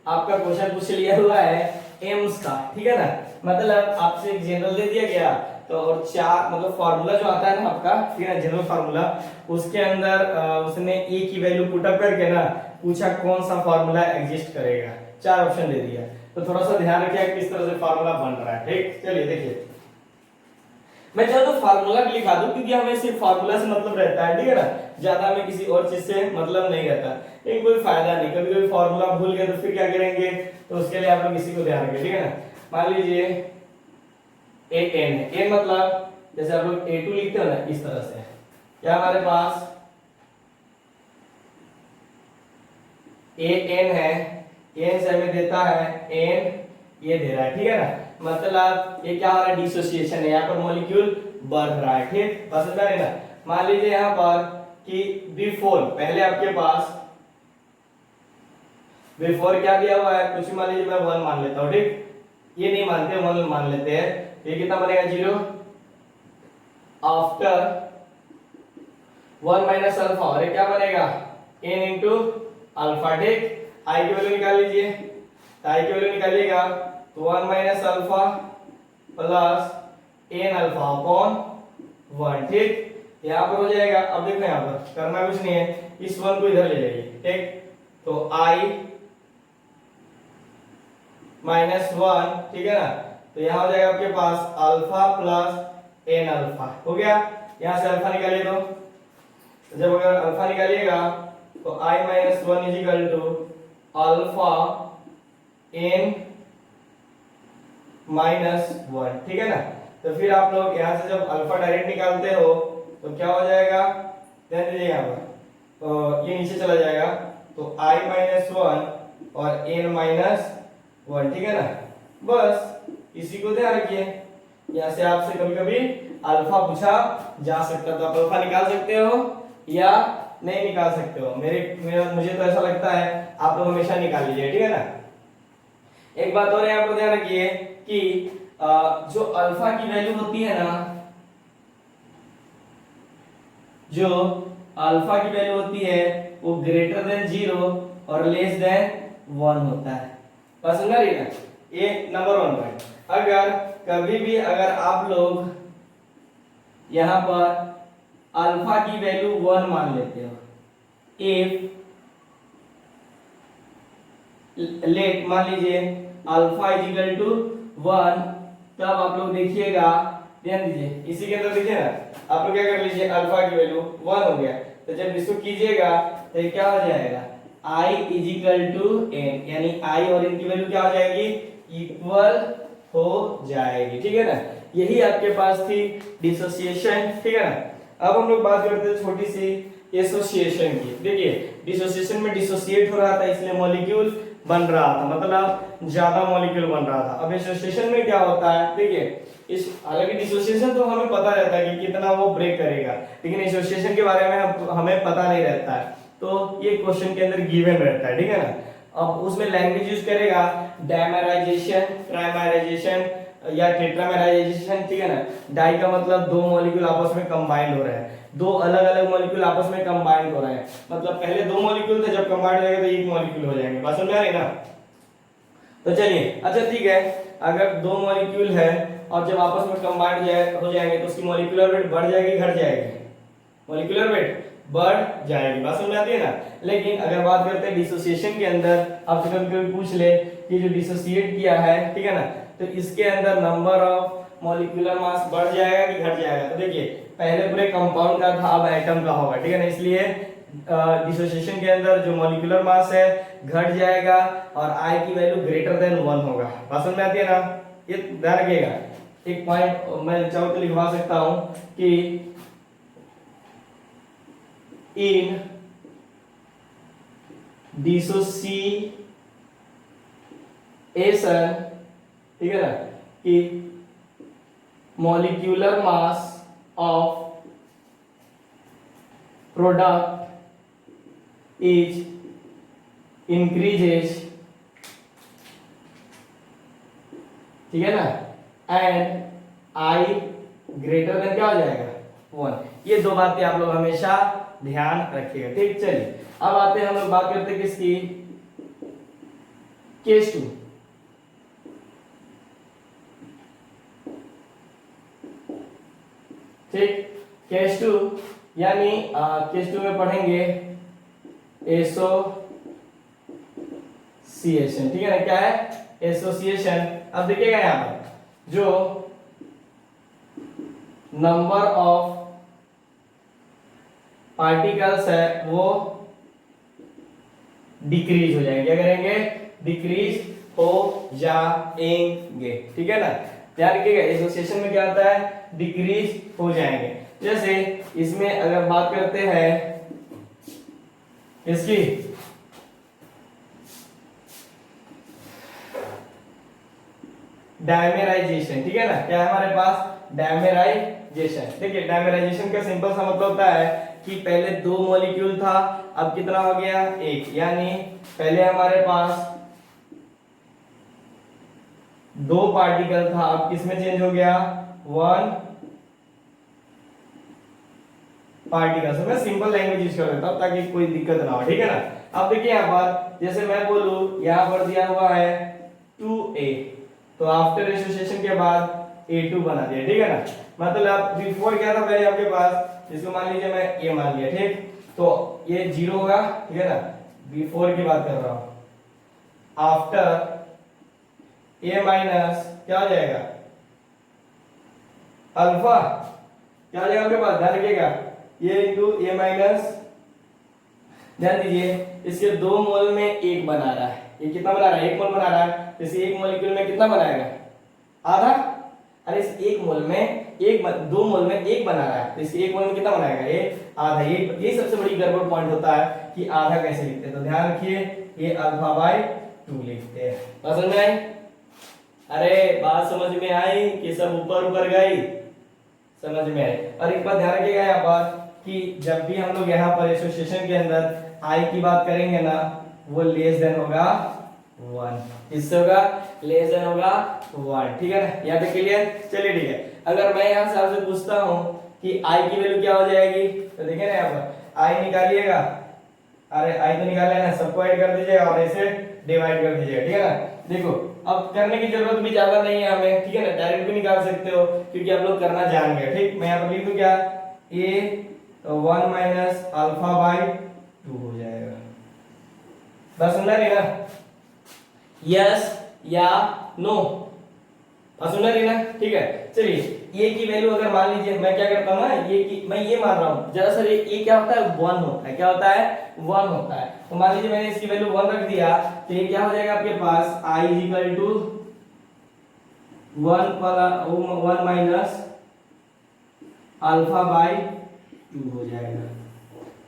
आपका क्वेश्चन पूछ लिया हुआ है एम्स का, ठीक है ना। मतलब आपसे एक जनरल दे दिया गया तो, और चार मतलब फार्मूला जो आता है ना आपका, ठीक है ना, जनरल फार्मूला, उसके अंदर उसने ए की वैल्यू पुट अप करके ना पूछा कौन सा फार्मूला एग्जिस्ट करेगा, 4 ऑप्शन दे दिया। तो थोड़ा सा ध्यान रखिए किस तरह से फार्मूला बन रहा है, ठीक। चलिए देखिए, मैं चाहे तो फार्मूला भी लिखा दूं क्योंकि हमें सिर्फ फार्मूला से मतलब रहता है, ठीक है ना, ज्यादा हमें किसी और चीज से मतलब नहीं रहता, लेकिन कोई फायदा नहीं, कभी कभी फार्मूला भूल गए तो फिर क्या करेंगे, तो उसके लिए आप लोग इसी को ध्यान रखें, ठीक है ना। मान लीजिए ए एन है, एन मतलब जैसे आप लोग A2 लिखते हो ना, इस तरह से, क्या हमारे पास ए एन है, एन से हमें देता है एन, ये दे रहा है, ठीक है ना। मतलब ये क्या हो रहा है, डिसोसिएशन है, यहाँ पर मॉलिक्यूल बढ़ रहा है, ठीक, बस इतना है ना। मान लीजिए यहाँ पर कि बिफोर, पहले आपके पास बिफोर क्या दिया हुआ है, कुछ मान लीजिए मैं 1 मान लेता हूँ, ठीक, ये नहीं मानते 1 मान लेते हैं, ये कितना बनेगा 0 आफ्टर 1 माइनस अल्फा, और ये क्या बनेगा n इंटू अल्फा, ठीक। आई की वैल्यू निकाल लीजिए, आई की वैल्यू निकालिएगा तो 1 minus alpha plus n alpha upon 1, ठीक, यहाँ पर हो जाएगा। अब देखो यहाँ पर करना कुछ नहीं है, इस 1 को इधर ले जाइए, ठीक, तो i माइनस 1, ठीक है ना, तो यहाँ हो जाएगा आपके पास अल्फा प्लस n अल्फा, हो गया। यहाँ से अल्फा निकालिए, तो जब अगर अल्फा निकालिएगा तो i minus 1 is equal to alpha n minus 1, ठीक है ना। तो फिर आप लोग यहाँ से जब अल्फा डायरेक्ट निकालते हो तो क्या हो जाएगा, ध्यान दीजिए यहाँ पर, तो ये नीचे चला जाएगा, तो i माइनस 1 और n माइनस 1, ठीक है ना। बस इसी को ध्यान रखिए, यहाँ से आपसे कभी कभी अल्फा पूछा जा सकता है, तो आप अल्फा निकाल सकते हो या नहीं निकाल सकते हो, मुझे तो ऐसा लगता है आप लोग हमेशा निकाल लीजिए, ठीक है ना। एक बात और यहाँ पर ध्यान रखिए कि जो अल्फा की वैल्यू होती है ना, जो अल्फा की वैल्यू होती है वो ग्रेटर देन 0 और लेस देन 1 होता है, बस समझा रही ना, ये नंबर 1 पॉइंट। अगर कभी भी अगर आप लोग यहां पर अल्फा की वैल्यू 1 मान लेते हो, इफ लेट मान लीजिए अल्फा इज इक्वल टू 1, तब आप लोग देखिएगा, ध्यान दीजिए इसी के अंदर देखिए ना, आप लोग क्या कर लीजिए, अल्फा की वैल्यू 1 हो गया, तो जब इसको कीजिएगा तो ये क्या हो जाएगा, i is equal to n, यानी i और n की वैल्यू क्या हो जाएगी, इक्वल हो जाएगी, ठीक है ना। यही आपके पास थी डिसोसिएशन, ठीक है ना। अब हम लोग बात करते हैं छोटी सी एसोसिएशन की। देखिए डिसोसिएशन में डिसोसिएट हो रहा था इसलिए मॉलिक्यूल बन रहा था, मतलब ज्यादा मॉलिक्यूल बन रहा था। अब एसोसिएशन में क्या होता है, देखिए इस हालांकि डिसोसिएशन तो हमें पता रहता है कि कितना वो ब्रेक करेगा, लेकिन एसोसिएशन के बारे में हमें पता नहीं रहता है, तो ये क्वेश्चन के अंदर गिवन रहता है, ठीक है ना। अब उसमें लैंग्वेज यूज करेगा डायमेराइजेशन, ट्राइमेराइजेशन या टेट्रामेराइजेशन, ठीक है ना। डाई का मतलब दो मॉलिक्यूल आपस में कंबाइंड हो रहे हैं, दो अलग अलग मॉलिक्यूल आपस में कंबाइंड हो रहे हैं, मतलब पहले दो मॉलिक्यूल थे, जब कंबाइंड हो जाएगा तो एक मॉलिक्यूल हो जाएंगे, बात समझ आ रही ना। तो चलिए अच्छा ठीक है, अगर दो मॉलिक्यूल है और जब आपस में कंबाइंड हो जाएंगे तो उसकी मॉलिक्यूलर वेट बढ़ जाएगी घट जाएगी, मॉलिक्यूलर वेट बढ़ जाएगी, बात समझ आती है ना। लेकिन अगर बात करते हैं डिसोसिएशन के अंदर, आपसे कभी पूछ ले कि जो डिसोसिएट किया है, ठीक है ना, तो इसके अंदर नंबर ऑफ मॉलिक्यूलर मास बढ़ जाएगा कि घट जाएगा। तो देखिए पहले पूरे कंपाउंड का था, अब एटम का होगा, ठीक है ना। इसलिए डिसोसिएशन के अंदर जो मॉलिक्यूलर मास है घट जाएगा और I की वैल्यू ग्रेटर देन 1 होगा, बात समझ में आती है ना। ये ध्यान रखिएगा, एक पॉइंट मैं चाहूँ तो लिखवा सकता हूं कि इन डिसोसिएशन, ठीक है ना, कि molecular mass of product is increases, ठीक है ना, एंड I ग्रेटर देन क्या हो जाएगा 1। ये दो बातें आप लोग हमेशा ध्यान रखिएगा, ठीक। चलिए अब आते हैं हम लोग बात करते हैं किसकी, केस 2। ठीक, केस 2 यानी केस 2 में पढ़ेंगे एसोसिएशन, ठीक है ना। क्या है एसोसिएशन, अब देखिएगा यहां पर जो नंबर ऑफ पार्टिकल्स है वो डिक्रीज हो जाएंगे, क्या करेंगे, डिक्रीज हो जाएंगे, ठीक है ना। ध्यान रखिएगा एसोसिएशन में क्या होता है, डिक्रीज हो जाएंगे। जैसे इसमें अगर बात करते हैं इसकी डायमेराइजेशन, ठीक है ना, क्या है हमारे पास, डायमेराइजेशन। देखिए डायमेराइजेशन का सिंपल सा मतलब होता है कि पहले दो मॉलिक्यूल था, अब कितना हो गया, एक, यानी पहले हमारे पास दो पार्टिकल था, अब किसमें चेंज हो गया, वन पार्टिकल। मैं सिंपल लैंग्वेज यूज कर देता हूं ताकि कोई दिक्कत ना हो, ठीक है ना। अब देखिए यहाँ पर जैसे मैं बोलूं, यहाँ पर दिया हुआ है 2a, तो आफ्टर एसोसिएशन के बाद a2 बना दिया, ठीक है ना। मतलब बिफोर क्या था पहले आपके पास, जिसको मान लीजिए मैं a मान लिया, ठीक, तो ये 0 होगा, ठीक है ना, बिफोर की बात कर रहा हूं। आफ्टर a माइनस क्या हो जाएगा, अल्फा, क्या हो जाएगा आपके पास, ध्यान रखिएगा, ये इंटू ए माइनस, ध्यान दीजिए इसके दो मोल में एक बना रहा है, ये कितना बना रहा है, एक मोल बना रहा है, तो इस एक मॉलिक्यूल में कितना बनाएगा, आधा। अरे इस एक मोल में एक दो मोल में एक बना रहा है, तो इस एक मोल में कितना बनाएगा, ये आधा। ये सबसे बड़ी गड़बड़ पॉइंट होता है कि आधा कैसे लिखते हैं, तो ध्यान रखिए ये अल्फा बाय 2 लिखते हैं। बात समझ में आई, अरे बात समझ में आई कि सब ऊपर ऊपर गई, समझ में आई। और एक बात ध्यान रखिएगा यहाँ पर कि जब भी हम लोग यहाँ पर एसोसिएशन के अंदर आई की बात करेंगे ना, वो लेस देन होगा 1, इससे होगा लेस देन होगा 1, ठीक है ना, यहाँ तक क्लियर। चलिए ठीक है, अगर मैं यहाँ से आपसे पूछता हूँ कि आई की वैल्यू क्या हो जाएगी, तो देखिए ना यहाँ पर आई निकालिएगा, अरे आई तो निकाल लेना, सबको ऐड कर दीजिए और ऐसे डिवाइड कर दीजिए, ठीक है ना। देखो अब करने की जरूरत भी ज्यादा नहीं है हमें, ठीक है ना, डायरेक्ट भी निकाल सकते हो क्योंकि आप लोग करना जान गए, ठीक। मैं यहाँ पर लिख दूं क्या, a 1 माइनस अल्फा बाय 2 हो जाएगा। बस सुनना नहीं ना, यस या नो, सुनना नहीं ना, ठीक है। चलिए ये की वैल्यू अगर मान लीजिए मैं क्या करता हूँ ना, ये की मैं ये मान रहा हूँ जरा सर, ये क्या होता है, 1 होता है, क्या होता है, 1 होता है। तो मान लीजिए मैंने इसकी वैल्यू 1 रख दिया, तो ये क्या हो जाएगा आपके पास, i equal to 1 minus alpha by 2 हो जाएगा,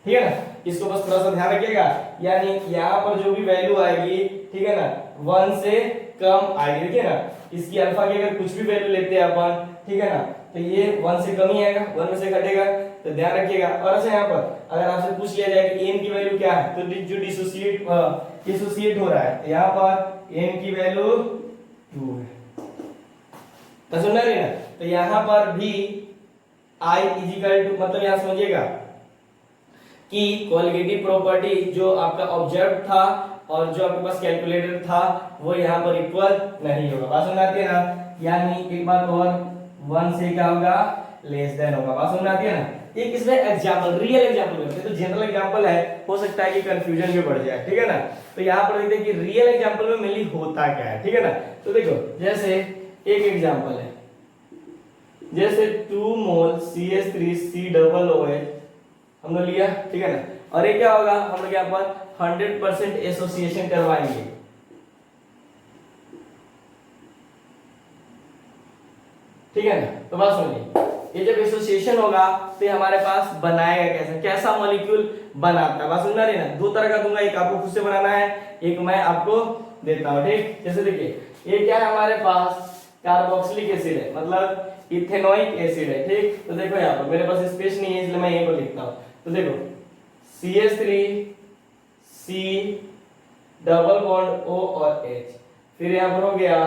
ठीक है ना। इसको बस थोड़ा सा ध्यान रखिएगा, यानी यहाँ पर जो भी वैल्यू आएगी, ठीक है ना, 1 से कम आएगी, देखिए ना, इसकी अल्फा की अगर कुछ भी वैल्यू लेते हैं अपन, ठीक है ना, तो ये 1 से कम ही आएगा, 1 में से घटेगा, तो ध्यान रखिएगा। और अच्छा यहाँ पर अगर आपसे पूछ लिया जाए कि n की वैल्यू क्या है, तो जो डिसोसिएट हो रहा है, तो यहाँ पर n की वैल्यू 2 है, तो सुन रहे ना। तो यहाँ पर भी i इजिकल टू, मतलब यहाँ समझिएगा कि कोलिगेटिव प्रॉपर्टी जो आपका ऑब्जर्व था और जो आपके पास कैलकुलेटर था वो यहाँ पर इक्वल नहीं होगा, बात समझ आती है ना। यानी एक बात और, 1 से क्या होगा, लेस देन होगा, बात समझ आती है ना। एक इसमें एग्जांपल, रियल एग्जांपल करते हैं, तो जनरल एग्जांपल है, हो सकता है कि कंफ्यूजन भी बढ़ जाए, ठीक है ना। तो यहाँ पर देखते हैं कि रियल एग्जांपल में मेनली होता क्या है, ठीक है ना। तो देखो जैसे एक एग्जांपल है, जैसे 2 मोल CH3COOH हमने लिया, ठीक है ना, और ये क्या होगा, हम लोग यहाँ पर 100% एसोसिएशन करवाएंगे, ठीक है ना। तो बात सुनिए, ये जब एसोसिएशन होगा तो ये हमारे पास बनाएगा कैसा, कैसा मॉलिक्यूल बनाता है, बात सुनना रही ना। दो तरह का दूंगा, एक आपको खुद से बनाना है, एक मैं आपको देता हूँ, ठीक। जैसे देखिए ये क्या है, हमारे पास कार्बोक्सिलिक एसिड है, मतलब इथेनोइक एसिड है, ठीक। तो देखो यहाँ पर मेरे पास स्पेस नहीं है इसलिए मैं यहीं पर लिखता हूँ। तो देखो CH3C डबल बॉन्ड O और H, फिर यहाँ पर हो गया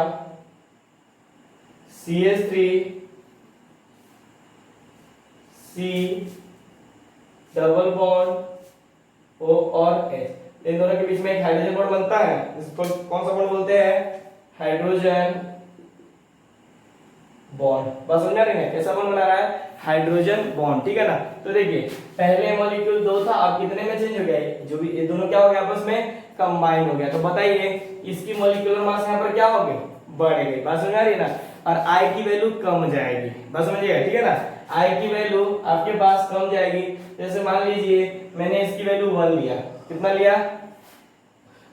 CH3C डबल बॉन्ड O और H, इन दोनों के बीच में एक हाइड्रोजन बॉन्ड बनता है, इसको कौन सा बॉन्ड बोलते हैं, हाइड्रोजन बॉन्ड। बस समझ रहे हैं कैसा बॉन्ड बना रहा है, हाइड्रोजन बॉन्ड, ठीक है ना। तो देखिए पहले मॉलिक्यूल 2 था, अब कितने में चेंज हो गया, जो भी ये दोनों क्या हो गया, आपस में कंबाइन हो गया। तो बताइए इसकी मॉलिक्यूलर मास यहाँ पर क्या हो गई, बढ़ गई, बात समझ आ रही है ना। और I की वैल्यू कम जाएगी, बस समझिएगा, ठीक है ना। I की वैल्यू आपके पास कम जाएगी, जैसे मान लीजिए मैंने इसकी वैल्यू 1 लिया, कितना लिया,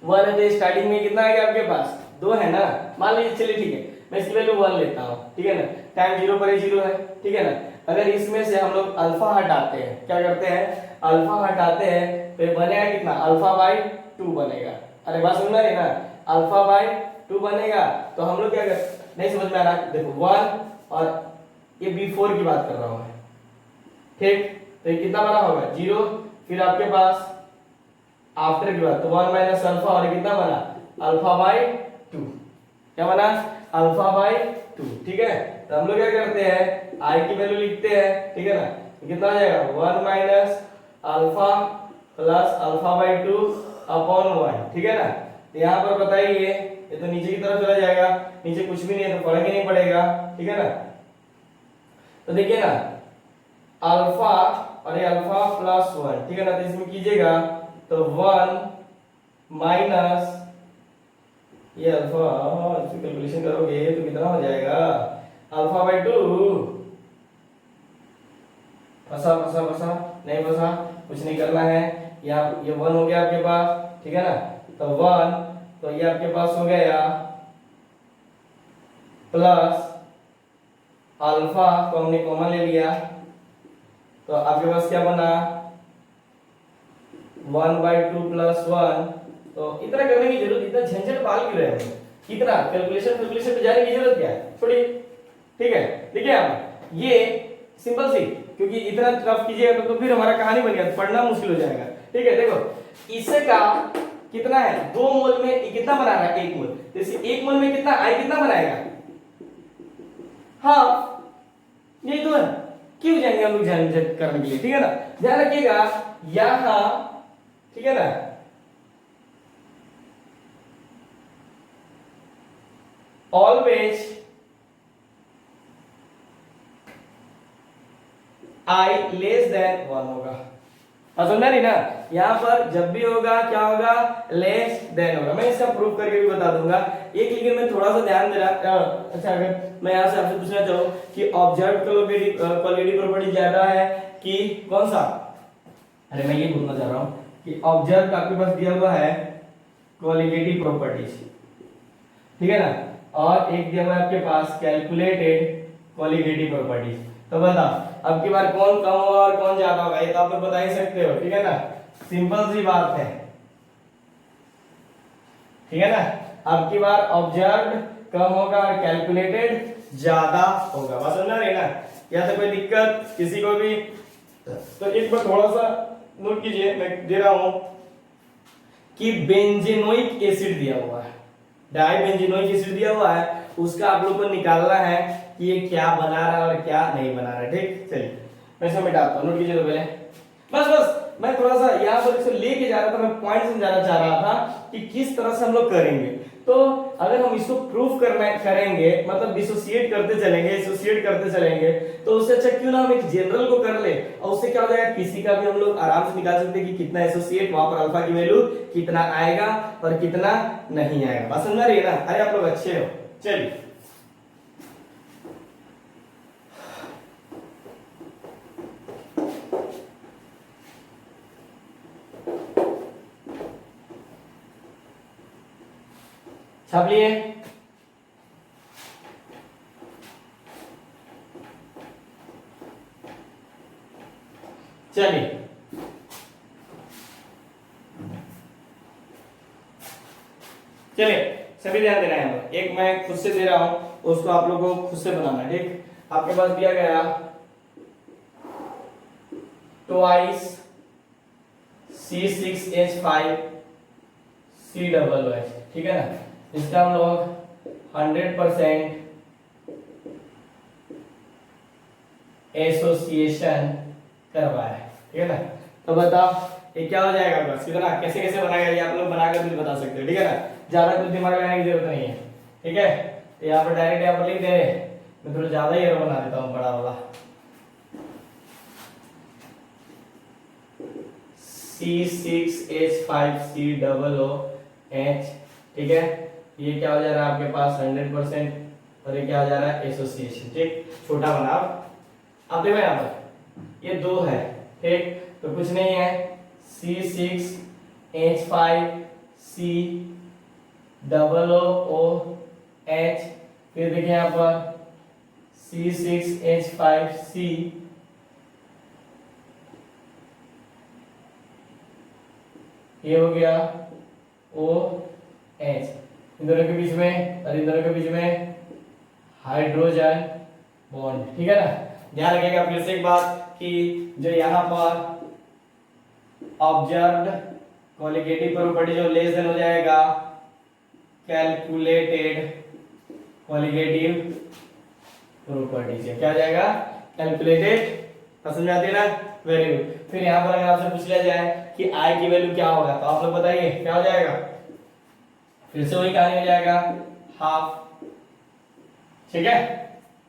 1 है, तो स्टार्टिंग में कितना आ गया आपके पास, 2 है ना, मान लीजिए, चलिए ठीक है, मैं इसकी वैल्यू 1 लेता हूँ, ठीक है ना, टाइम 0 पर 0 है, ठीक है ना। अगर इसमें से हम लोग अल्फा हटाते हैं, क्या करते हैं, अल्फा हटाते हैं, तो बनेगा कितना, अल्फा बाय 2 बनेगा। अरे बात सुन रहे ना, अल्फा बाय 2 बनेगा, तो हम लोग क्या करते, नहीं समझ में आ रहा, देखो 1 और ये B4 की बात कर रहा हूं मैं, ठीक। तो ये कितना बना होगा 0, फिर आपके पास आफ्टर की बात तो 1 माइनस अल्फा, और ये कितना बना अल्फा बाई 2, क्या बना अल्फा बाई 2, ठीक है। तो हम लोग क्या करते हैं आई की वैल्यू लिखते हैं, ठीक है ना। तो कितना आ जाएगा 1 minus alpha plus alpha by 2 upon 1, ठीक है ना। तो यहाँ पर बताइए ये तो नीचे की तरफ चला जाएगा, नीचे कुछ भी नहीं है तो फर्क ही नहीं पड़ेगा, ठीक है ना। तो देखिए ना अल्फा और ये अल्फा प्लस 1, ठीक है ना। तो इसमें कीजिएगा तो 1 माइनस ये अल्फा, इसकी कैलकुलेशन करोगे तो कितना हो जाएगा अल्फा बाई 2, फंसा फंसा फंसा नहीं फंसा, कुछ नहीं करना है। यहाँ ये 1 हो गया आपके पास, ठीक है ना। तो 1 तो ये आपके पास हो गया प्लस अल्फा को हमने कॉमन ले लिया, तो आपके पास क्या बना 1 बाई 2 प्लस 1। तो इतना करने की जरूरत, इतना झंझट पाल क्यों रहे हैं, इतना कैलकुलेशन पे जाने की जरूरत क्या है, छोड़िए, ठीक है। देखिए आप ये सिंपल सी, क्योंकि इतना टफ कीजिएगा तो फिर हमारा कहानी बन गया, पढ़ना मुश्किल हो जाएगा, ठीक है। देखो इसका कितना है 2 मोल में कितना बना रहा है 1 मोल, जैसे 1 मोल में कितना आई कितना बनाएगा, हाँ यही तो है, क्यों जाएंगे हम लोग झंझट करने के लिए, ठीक है ना। ध्यान रखिएगा यहां, ठीक है ना, ऑलवेज आई लेस देन 1 होगा, समझा नहीं ना। यहां पर जब भी होगा क्या होगा लेस देन होगा, मैं इसका प्रूफ करके भी बता दूंगा एक, लेकिन मैं थोड़ा सा ध्यान दे रहा। अच्छा अगर मैं यहां से आपसे पूछना चाहूं कि ऑब्जर्व क्वालिटी प्रॉपर्टी ज्यादा है कि कौन सा, अरे मैं ये बोलना चाह रहा हूं कि ऑब्जर्व आपके पास दिया हुआ है क्वालिटेटिव प्रॉपर्टीज, ठीक है ना, और एक दिया हुआ है आपके पास कैलकुलेटेड क्वालिटेटिव प्रॉपर्टीज। तो बताओ अब की बार कौन कम होगा और कौन ज्यादा होगा, ये तो आप लोग बता ही सकते हो, ठीक है ना, सिंपल सी बात है, ठीक है ना। अब की बार ऑब्जर्व कम होगा और कैलकुलेटेड ज्यादा होगा, बस समझ रहे ना। या तो कोई दिक्कत किसी को भी तो एक बार थोड़ा सा नोट कीजिए, मैं दे रहा हूं कि बेंजेनोइक एसिड दिया हुआ है, डाइबेंजीनोइक एसिड दिया हुआ है, उसका आप लोग को निकालना है कि ये क्या बना रहा है और क्या नहीं बना रहा है, ठीक। चलिए मैं इसको मिटाता हूं, नोट कीजिए तो पहले, बस मैं थोड़ा सा यहाँ पर इसको लेके जा रहा था, मैं पॉइंट समझाना चाह रहा था कि किस तरह से हम लोग करेंगे। तो अगर हम इसको प्रूफ करेंगे, मतलब डिसोसिएट करते चलेंगे, एसोसिएट करते चलेंगे, तो उससे अच्छा क्यों ना हम एक जनरल को कर ले, और उससे क्या हो जाएगा किसी का भी हम लोग आराम से निकाल सकते हैं कि कितना एसोसिएट, वहां पर अल्फा की वैल्यू कितना आएगा और कितना नहीं आएगा, बात समझ रही है ना। अरे आप लोग अच्छे हो, चलिए छाप लिए, चलिए सभी ध्यान देना है, एक मैं खुद से दे रहा हूं, उसको आप लोगों को खुद से बनाना है, ठीक। आपके पास दिया गया ट्वाइस C6H5 COOH, ठीक है ना। इसका हम लोग 100% एसोसिएशन करवाया है, ठीक है ना। तो बताओ ये क्या हो जाएगा, बस कितना कैसे कैसे बनाएगा ये आप लोग बनाकर भी बता सकते हो, ठीक है ना, ज्यादा कुछ दिमाग लगाने की जरूरत नहीं है, ठीक है। तो यहाँ पर डायरेक्ट यहाँ पर लिख दे रहे, मैं थोड़ा ज्यादा ही एरो बना देता हूँ बड़ा वाला, C6H5COOH, ठीक है। ये क्या हो जा रहा है आपके पास 100%, और ये क्या हो जा रहा है एसोसिएशन, ठीक। छोटा बनाओ, अब देखो यहाँ पर ये 2 है, ठीक, तो कुछ नहीं है C6H5COOH, फिर देखिए यहाँ पर C6H5C, ये हो गया OH, इन दोनों के बीच में और इन दोनों के बीच में हाइड्रोजन बॉन्ड, ठीक है ना। ध्यान रखिएगा फिर से एक बात कि जो यहाँ पर ऑब्जर्व्ड कॉलिगेटिव प्रॉपर्टी जो लेस देन हो जाएगा कैलकुलेटेड कॉलिगेटिव प्रॉपर्टी से, क्या हो जाएगा कैलकुलेटेड। समझ में आती है ना, वेरी गुड। फिर यहाँ पर अगर आपसे पूछ लिया जाए कि आई की वैल्यू क्या होगा तो आप लोग बताइए क्या हो जाएगा, फिर से वही कहानी हो जाएगा हाफ, ठीक है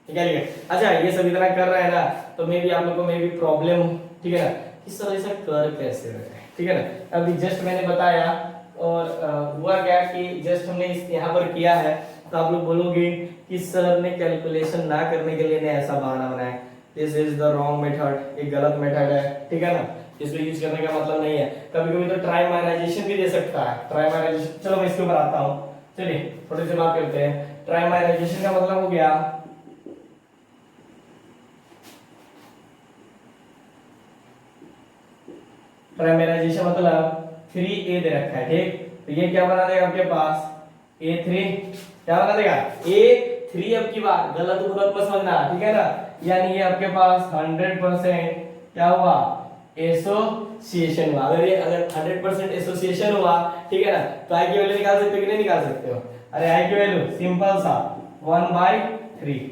ठीक है ठीक है। अच्छा ये सब इतना कर रहे हैं ना तो मे भी आप लोग को मे भी प्रॉब्लम, ठीक है ना, किस तरह से कर कैसे रहे हैं, ठीक है ना। अभी जस्ट मैंने बताया और हुआ क्या कि जस्ट हमने इस यहाँ पर किया है तो आप लोग बोलोगे कि सर ने कैलकुलेशन ना करने के लिए ने ऐसा बहाना बनाया, this is the wrong method, ये गलत मेथड है, ठीक है ना, इसको यूज करने का मतलब नहीं है। कभी कभी तो ट्राइमाइनाइजेशन भी दे सकता है, ट्राइमाइनाइजेशन। चलो मैं इसके ऊपर आता हूँ, चलिए थोड़ी सी बात करते हैं। ट्राइमाइनाइजेशन का मतलब हो गया ट्राइमेराइजेशन मतलब 3a दे रखा है, ठीक। तो ये क्या बना देगा आपके पास a3, क्या बना देगा a3। अब की बात गलत मत समझना, ठीक है ना, यानी ये आपके पास 100% क्या हुआ एसोसिएशन हुआ। अगर 100% एसोसिएशन हुआ, ठीक है ना, तो आई की वैल्यू निकाल सकते हो कि नहीं निकाल सकते हो। अरे आई की वैल्यू सिंपल सा 1/3,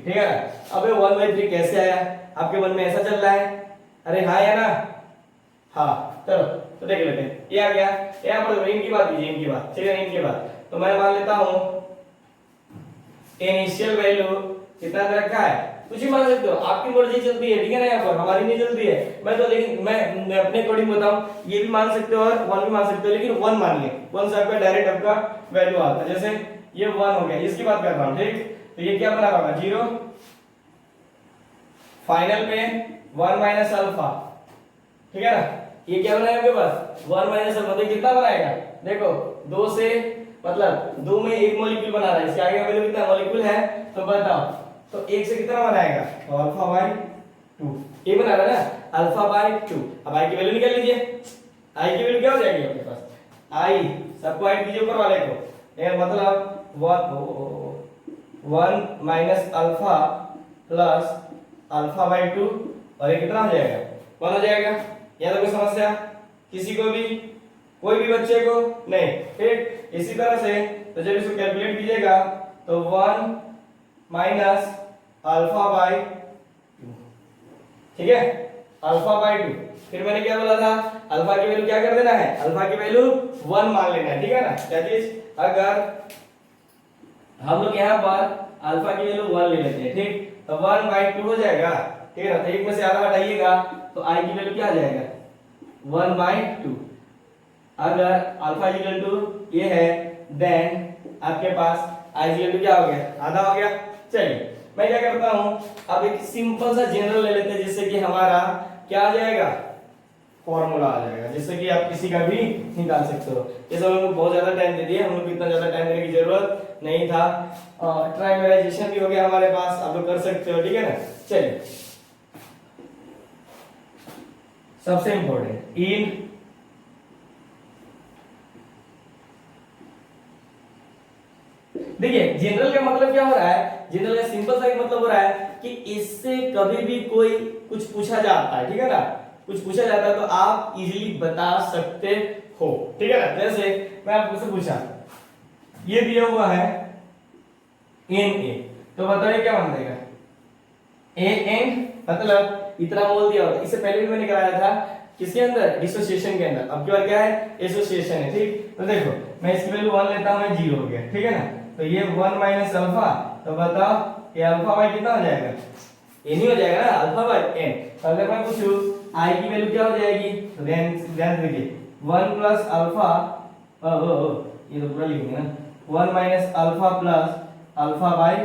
ठीक है ना। अबे 1/3 कैसे आया, आपके मन में ऐसा चल रहा है, अरे हाँ या ना, हाँ चलो तो देख लेते हैं। ये आ गया, यहाँ पर इनकी बात कीजिए, इनकी बात, ठीक है इनकी बात। तो मैं मान लेता हूँ इनिशियल वैल्यू कितना दे रखा है, कुछ भी मान सकते हो, आपकी मर्जी चलती है, ठीक है ना, यहाँ पर हमारी नहीं चलती है। मैं तो लेकिन मैं अपने अकॉर्डिंग बताऊं, ये भी मान सकते हो और 1 भी मान सकते हो, लेकिन 1 मानिए, 1 से आपका डायरेक्ट आपका वैल्यू आता है। जैसे ये 1 हो गया, इसकी बात कर रहा हूँ, ठीक। तो ये क्या बना रहा होगा 0, फाइनल पे 1 माइनस अल्फा, ठीक है ना। ये क्या बनाएगा आपके पास 1 माइनस अल्फा, तो कितना बनाएगा देखो 2 से, मतलब 2 में एक मॉलिक्यूल बना रहा है, इसके आगे वैल्यू कितना मॉलिक्यूल है तो बताओ, तो 1 से कितना बनाएगा तो अल्फा बाय 2, ये बना रहा है ना अल्फा बाय 2। अब आई की वैल्यू निकाल लीजिए, आई की वैल्यू क्या हो जाएगी आपके पास, आई सबको ऐड कीजिए ऊपर वाले को, ये मतलब 1 minus alpha plus alpha by 2, और ये कितना हो जाएगा 1 हो जाएगा। या तो कोई समस्या किसी को भी, कोई भी बच्चे को नहीं, ठीक। इसी तरह से तो जब इसको कैलकुलेट कीजिएगा तो 1 माइनस अल्फा बाय 2, ठीक है, अल्फा बाय 2। फिर मैंने क्या बोला था, अल्फा की वैल्यू क्या कर देना है, अल्फा की वैल्यू 1 मान लेना है, ठीक है ना। क्या चीज, अगर हम लोग यहाँ पर अल्फा की वैल्यू 1 ले लेते हैं, ठीक, तो 1 बाय 2 हो जाएगा, ठीक है ना। तो एक में से आधा हटाइएगा तो आई की वैल्यू क्या आ जाएगा 1 बाय 2। अगर अल्फा इक्वल टू ये है देन आपके पास आई इक्वल टू क्या हो गया, आधा हो गया। चलिए मैं क्या करता हूं, अब एक सिंपल सा जनरल ले लेते हैं, जिससे कि हमारा क्या आ जाएगा फॉर्मूला आ जाएगा, जिससे कि आप किसी का भी निकाल सकते हो। ये सब लोग बहुत ज्यादा टाइम दे दिए, हम लोग को इतना ज्यादा टाइम देने की जरूरत नहीं था। ट्राइमेराइजेशन भी हो गया हमारे पास, आप लोग कर सकते हो, ठीक है ना। चलिए सबसे इंपॉर्टेंट इन देखिए जनरल का मतलब क्या हो रहा है, जनरल का सिंपल सा मतलब हो रहा है कि इससे कभी भी कोई कुछ पूछा जाता है, ठीक है ना, कुछ पूछा जाता है तो आप इजीली बता सकते हो, ठीक है ना। जैसे मैं आपसे पूछा ये दिया हुआ है एन ए, तो बताइए क्या बन जाएगा ए एन, मतलब इतना बोल दिया होता। इससे पहले भी मैंने कराया था किसके अंदर, डिसोसिएशन के अंदर। अब क्या है एसोसिएशन है, ठीक। तो देखो मैं इसकी वैल्यू 1 लेता हूं, मैं 0 हो गया, ठीक है ना। तो ये 1 माइनस अल्फा, तो बताओ ये अल्फा बाय कितना हो जाएगा, ये नहीं हो जाएगा ना अल्फा बाय एन। तो अगर मैं पूछूं आई की वैल्यू क्या हो जाएगी, तो ध्यान देखिए 1 प्लस अल्फा, ये तो पूरा लिखेंगे ना, 1 minus alpha plus alpha by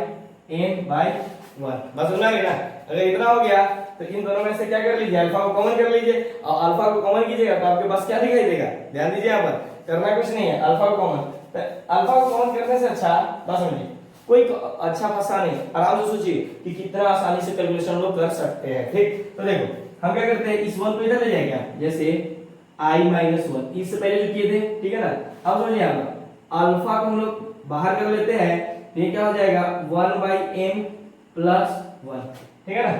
N by 1, बस समझ गए ना। अगर इतना हो गया तो इन दोनों में से क्या कर लीजिए, अल्फा को कॉमन कर लीजिए, और अल्फा को कॉमन कीजिएगा तो आपके पास क्या दिखाई देगा, ध्यान दीजिए यहाँ पर, करना कुछ नहीं है, अल्फा को कॉमन। तो अल्फा को कॉमन करने से अच्छा बस समझिए कोई अच्छा फंसा नहीं, आराम से सोचिए कि कितना आसानी से कैलकुलेशन लोग कर सकते हैं, ठीक। तो देखो हम क्या करते हैं, इस 1 को इधर ले जाएंगे क्या, जैसे i माइनस 1 इससे पहले जो किए थे, ठीक है ना। अब समझिए यहाँ अल्फा को हम लोग बाहर कर लेते हैं, तो ये क्या हो जाएगा 1 बाई m प्लस 1, ठीक है ना।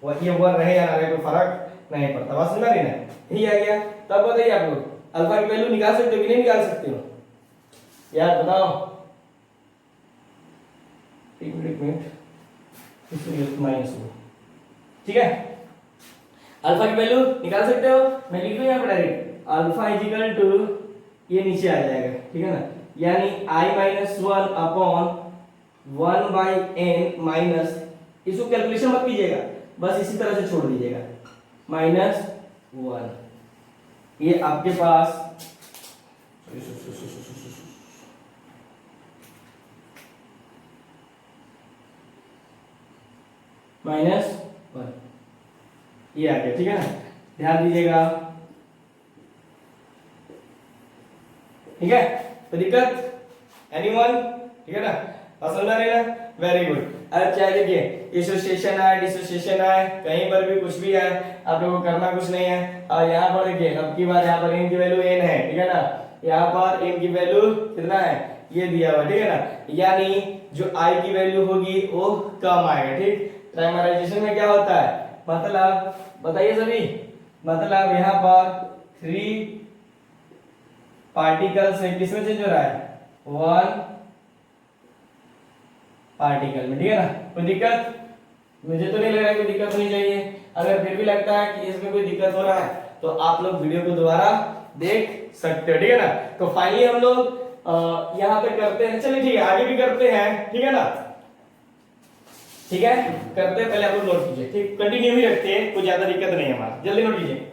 वो ये 1 रहे या ना रहे कोई फर्क नहीं पड़ता, बात समझ रही ना। यही आ गया। तब बताइए आप लोग अल्फा की वैल्यू निकाल सकते हो कि नहीं निकाल सकते हो यार, बताओ। एक मिनट माइनस 2, ठीक है। अल्फा की वैल्यू निकाल सकते हो, मैं लिख दूं यहाँ पर direct, alpha is equal to, ये नीचे आ जाएगा, ठीक है ना, यानी i minus 1 upon 1 by n minus, इसको कैलकुलेशन मत कीजिएगा, बस इसी तरह से छोड़ दीजिएगा, माइनस 1। ये आपके पास माइनस 1, ये आ गया, ठीक है ना। ध्यान दीजिएगा, ठीक है। तो दिक्कत एनीवन, ठीक है ना, पसंद आ रही ना, वेरी गुड। अब क्या देखिए, एसोसिएशन है, डिसोसिएशन है, कहीं पर भी कुछ भी है, आप लोगों को करना कुछ नहीं है। और यहाँ पर देखिए, अब की बार यहाँ पर n की वैल्यू n है, ठीक है ना, यहाँ पर n की वैल्यू कितना है, ये दिया हुआ, ठीक है ना, यानी जो i की वैल्यू होगी वो कम आएगा, ठीक। ट्राइमराइजेशन में क्या होता है, मतलब बताइए सभी, मतलब यहाँ पर 3 पार्टिकल से किसमें चेंज हो रहा है, 1 पार्टिकल में, ठीक है ना। कोई दिक्कत, मुझे तो नहीं लग रहा है कोई दिक्कत होनी चाहिए। अगर फिर भी लगता है कि इसमें कोई दिक्कत हो रहा है तो आप लोग वीडियो को दोबारा देख सकते हो, ठीक है ना। तो फाइनली हम लोग यहाँ पे करते हैं, चलिए ठीक है, आगे भी करते हैं, ठीक है ना, ठीक है, करते हैं। पहले आप लोग नोट कीजिए, ठीक, कंटिन्यू ही रखते हैं, कोई ज्यादा दिक्कत नहीं है हमारा, जल्दी नोट कीजिए।